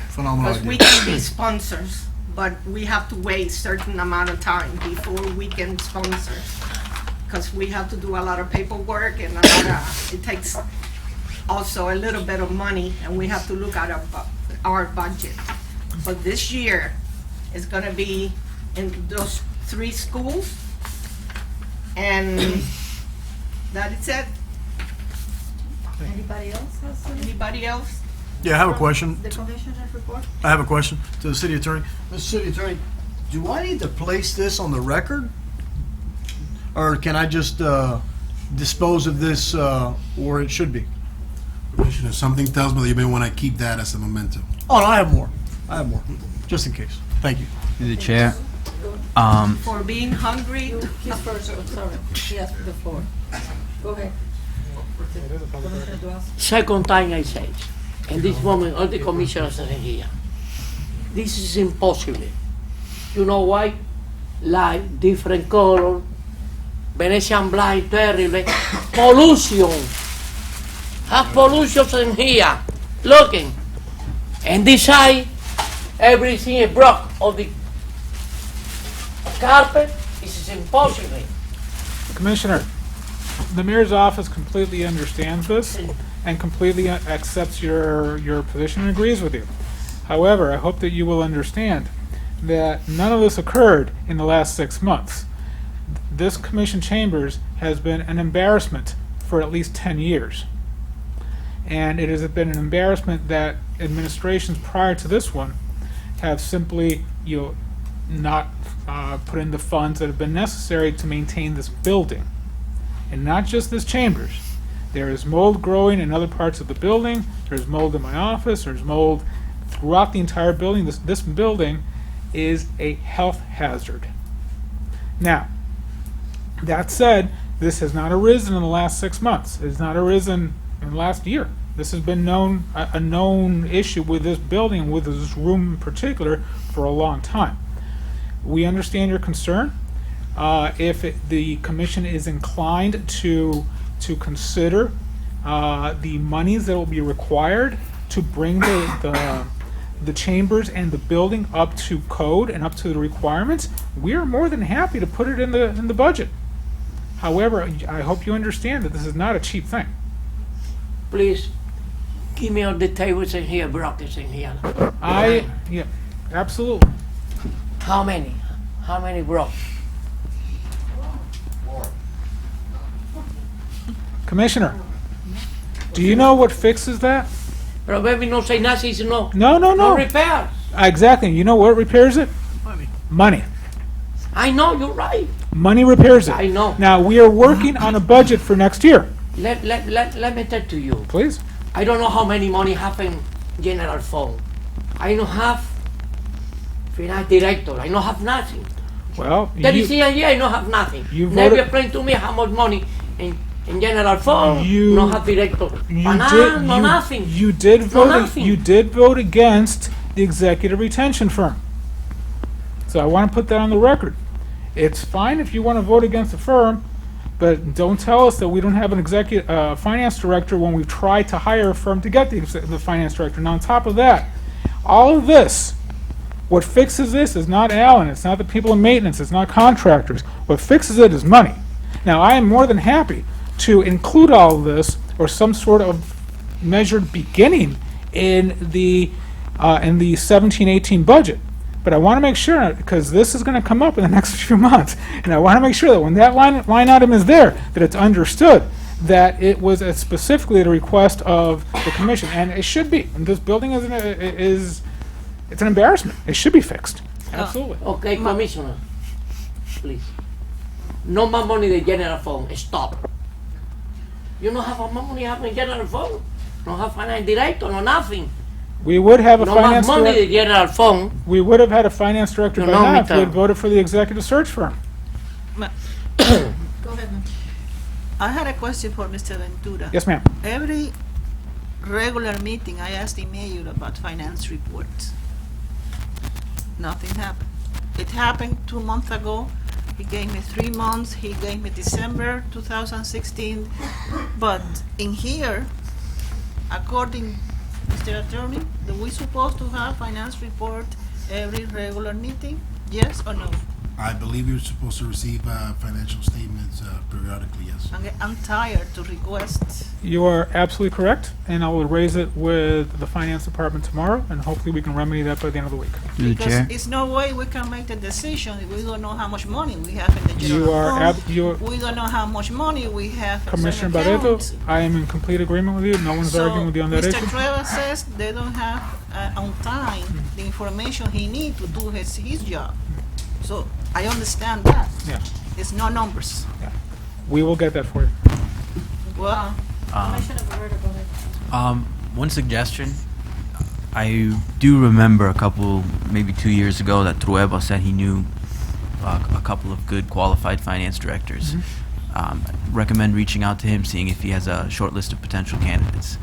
Phenomenal Because we idea. can be sponsors, but we have to wait certain amount of time before we can sponsor. Because we have to do a lot of paperwork, and it takes also a little bit of money, and we have to look at our budget. But this year, it's gonna be in those 3 schools, and that is it. Anybody else has any? Anybody else? Yeah, I have a question. The commissioner's report? I have a question to the city attorney. Mr. City Attorney, do I need to place this on the record? Or can I just dispose of this where it should be? Commissioner, something tells me that you may want to keep that as a memento. Oh, no, I have more. I have more, just in case. Thank you. Through the chair. For being hungry. He's first, oh, sorry. He has the floor. Go ahead. Commissioner Duarte. Second time I say it. In this moment, all the commissioners are here. This is impossible. You know why? Light, different color, Venetian blind, terrible. Pollution. Have pollution in here. Looking. And this side, everything is broke. All the carpet, this is impossible. Commissioner, the mayor's office completely understands this and completely accepts your position and agrees with you. However, I hope that you will understand that none of this occurred in the last 6 months. This commission chambers has been an embarrassment for at least 10 years. And it has been an embarrassment that administrations prior to this one have simply not put in the funds that have been necessary to maintain this building. And not just this chambers. There is mold growing in other parts of the building. There's mold in my office. There's mold throughout the entire building. This building is a health hazard. Now, that said, this has not arisen in the last 6 months. It has not arisen in the last year. This has been a known issue with this building, with this room in particular, for a long time. We understand your concern. If the commission is inclined to consider the monies that will be required to bring the chambers and the building up to code and up to the requirements, we are more than happy to put it in the budget. However, I hope you understand that this is not a cheap thing. Please, give me all the tables in here, brackets in here. Yeah, absolutely. How many? How many broke? Commissioner, do you know what fixes that? Pero baby, no say nothing, no. No. No repairs. Exactly. You know what repairs it? Money. I know, you're right. Money repairs it. I know. Now, we are working on a budget for next year. Let me tell to you. Please. I don't know how many money have in general fund. I don't have finance director. I don't have nothing. Well, 36 years, I don't have nothing. You Never voted- explain to me how much money in general fund. You- no have director. You Nothing. You did vote. nothing. You did vote against the executive retention firm. So I want to put that on the record. It's fine if you want to vote against the firm, but don't tell us that we don't have an executive finance director when we've tried to hire a firm to get the finance director. And on top of that, all of this, what fixes this is not Alan. It's not the people in maintenance. It's not contractors. What fixes it is money. Now, I am more than happy to include all of this or some sort of measured beginning in the 17-18 budget. But I want to make sure, because this is going to come up in the next few months, and I want to make sure that when that line item is there, that it's understood that it was specifically the request of the commission, and it should be. And this building is it's an embarrassment. It should be fixed. Absolutely. Okay, Commissioner, please. No more money in the general fund. Stop. You don't have more money in the general fund. No have finance director, no nothing. We would have a No more finance money in director. the general fund. We would have had a finance director No, by no, now if we had Mr. voted for the executive search firm. Go ahead, ma'am. I had a question for Mr. Ventura. Yes, ma'am. Every regular meeting, I ask the mayor about finance reports. Nothing happened. It happened 2 months ago. He gave me 3 months. He gave me December 2016. But in here, according Mr. Attorney, do we supposed to have finance report every regular meeting? Yes or no? I believe you're supposed to receive financial statements periodically, yes. I'm tired to request. You are absolutely correct, and I will raise it with the finance department tomorrow, and hopefully we can remedy that by the end of the week. Through the Because chair. it's no way we can make the decision if we don't know how much money we have in the You general are fund. you are We don't know how much money we have in Commissioner certain Barreto. accounts. I am in complete agreement with you. No one's arguing with you on that Mr. issue. Trevor says they don't have on time the information he needs to do his job. So I understand that. Yeah. It's no numbers. We will get that for you. Well, Commissioner Barreto, go ahead. One suggestion. I do remember a couple, maybe 2 years ago, that Trueba said he knew a couple of good qualified finance directors. Recommend reaching out to him, seeing if he has a short list of potential candidates.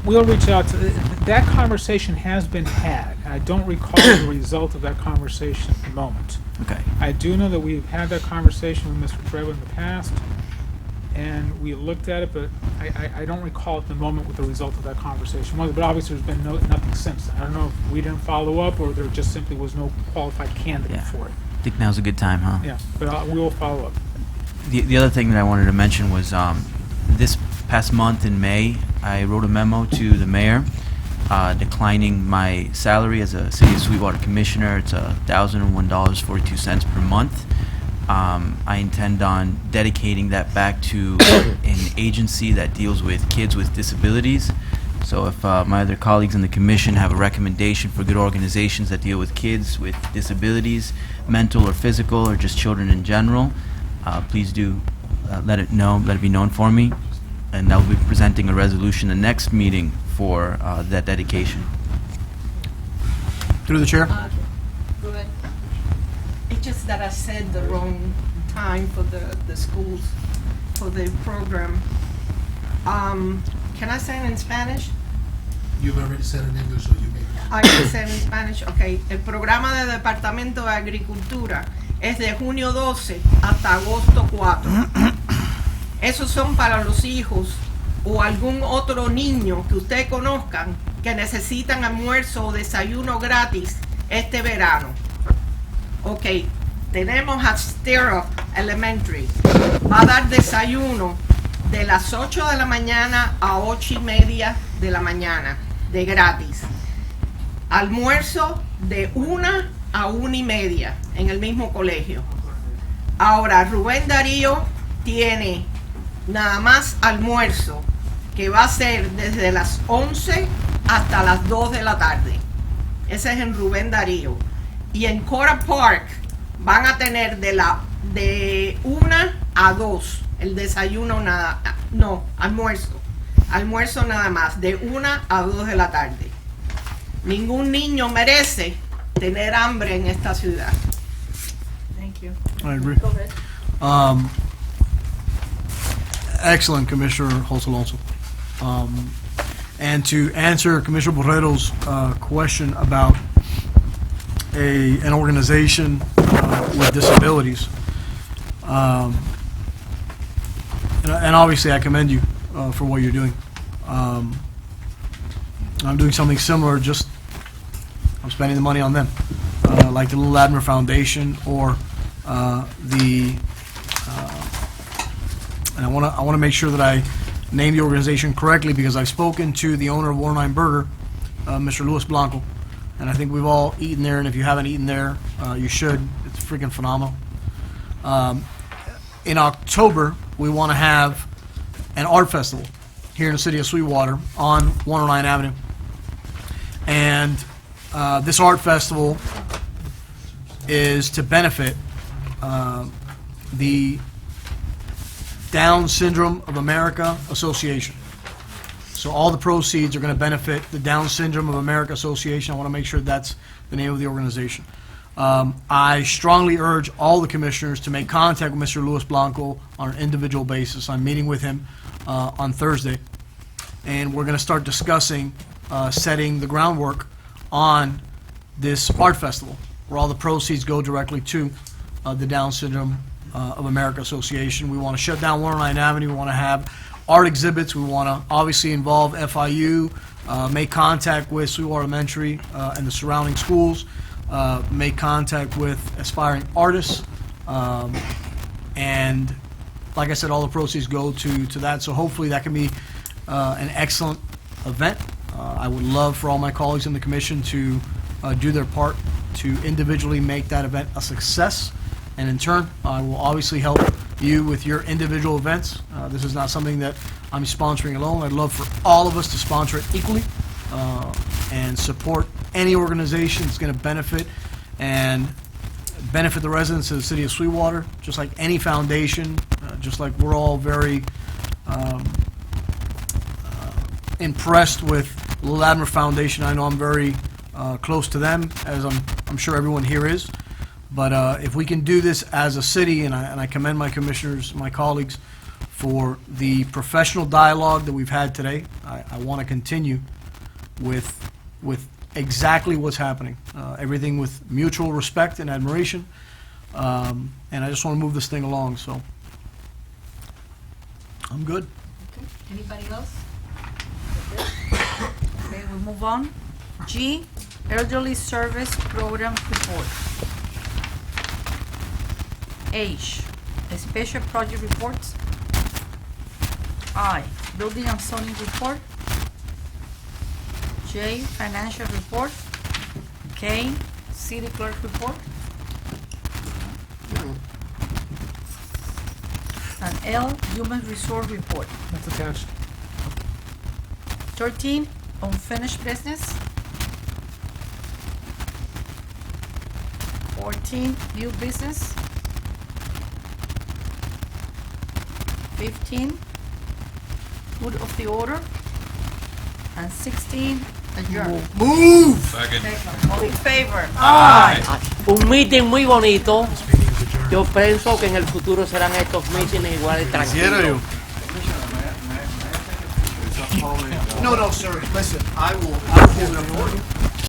We'll reach out to, that conversation has been had. I don't recall the result of that conversation at the moment. Okay. I do know that we've had that conversation with Mr. Treva in the past, and we looked at it, but I don't recall at the moment what the result of that conversation was. But obviously, there's been nothing since. I don't know if we didn't follow up or there just simply was no qualified candidate for it. I think now's a good time, huh? Yeah, but we will follow up. The other thing that I wanted to mention was this past month in May, I wrote a memo to the mayor declining my salary as a City of Sweetwater Commissioner. It's $1,001.42 per month. I intend on dedicating that back to an agency that deals with kids with disabilities. So if my other colleagues in the commission have a recommendation for good organizations that deal with kids with disabilities, mental or physical, or just children in general, please do let it be known for me. And I will be presenting a resolution the next meeting for that dedication. Through the chair. Go ahead. It's just that I said the wrong time for the schools, for the program. Can I say it in Spanish? You've already said it in English, so you may. I can say it in Spanish. Okay. El programa del Departamento de Agricultura es de junio 12 hasta agosto 4. Esos son para los hijos o algún otro niño que usted conozcan que necesitan almuerzo o desayuno gratis este verano. Ok, tenemos a Stirrup Elementary. Va a dar desayuno de las 8 de la mañana a 8:30 de la mañana, de gratis. Almuerzo de 1 a 1:30 en el mismo colegio. Ahora, Rubén Darío tiene nada más almuerzo, que va a ser desde las 11 hasta las 2 de la tarde. Ese es en Rubén Darío. Y en Cora Park van a tener de las de 1 a 2. El desayuno nada, no, almuerzo. Almuerzo nada más, de 1 a 2 de la tarde. Ningún niño merece tener hambre en esta ciudad. Thank you. I agree. Go ahead. Excellent, Commissioner Jose Alonso. And to answer Commissioner Borrero's question about an organization with disabilities, and obviously I commend you for what you're doing. I'm doing something similar, just I'm spending the money on them, like the Little Admiral Foundation or and I want to make sure that I name the organization correctly because I've spoken to the owner of 109 Burger, Mr. Luis Blanco, and I think we've all eaten there, and if you haven't eaten there, you should. It's freaking phenomenal. In October, we want to have an art festival here in the city of Sweetwater on 109 Avenue. And this art festival is to benefit the Down Syndrome of America Association. So all the proceeds are going to benefit the Down Syndrome of America Association. I want to make sure that's the name of the organization. I strongly urge all the commissioners to make contact with Mr. Luis Blanco on an individual basis. I'm meeting with him on Thursday, and we're going to start discussing setting the groundwork on this art festival, where all the proceeds go directly to the Down Syndrome of America Association. We want to shut down 109 Avenue. We want to have art exhibits. We want to obviously involve FIU, make contact with Sweetwater Elementary and the surrounding schools, make contact with aspiring artists, and like I said, all the proceeds go to that. So hopefully that can be an excellent event. I would love for all my colleagues in the commission to do their part to individually make that event a success. And in turn, I will obviously help you with your individual events. This is not something that I'm sponsoring alone. I'd love for all of us to sponsor it equally and support any organization that's going to benefit the residents of the city of Sweetwater, just like any foundation, just like we're all very impressed with Little Admiral Foundation. I know I'm very close to them, as I'm sure everyone here is. But if we can do this as a city, and I commend my commissioners, my colleagues, for the professional dialogue that we've had today, I want to continue with exactly what's happening. Everything with mutual respect and admiration. And I just want to move this thing along, so I'm good. Okay. Anybody else? Okay, we move on. G, Elderly Service Program Report. H, Special Project Reports. I, Building and Zoning Report. J, Financial Report. K, City Clerk Report. And L, Human Resource Report. That's attached. 13, Unfinished Business. 14, New Business. 15, Good of the Order. And 16, Adjourn. Move! Second. All in favor? Un meeting muy bonito. Yo pienso que en el futuro serán estos meetings igual de Quisiera yo. tranquilos. No, sir. Listen, I will hold it up for you.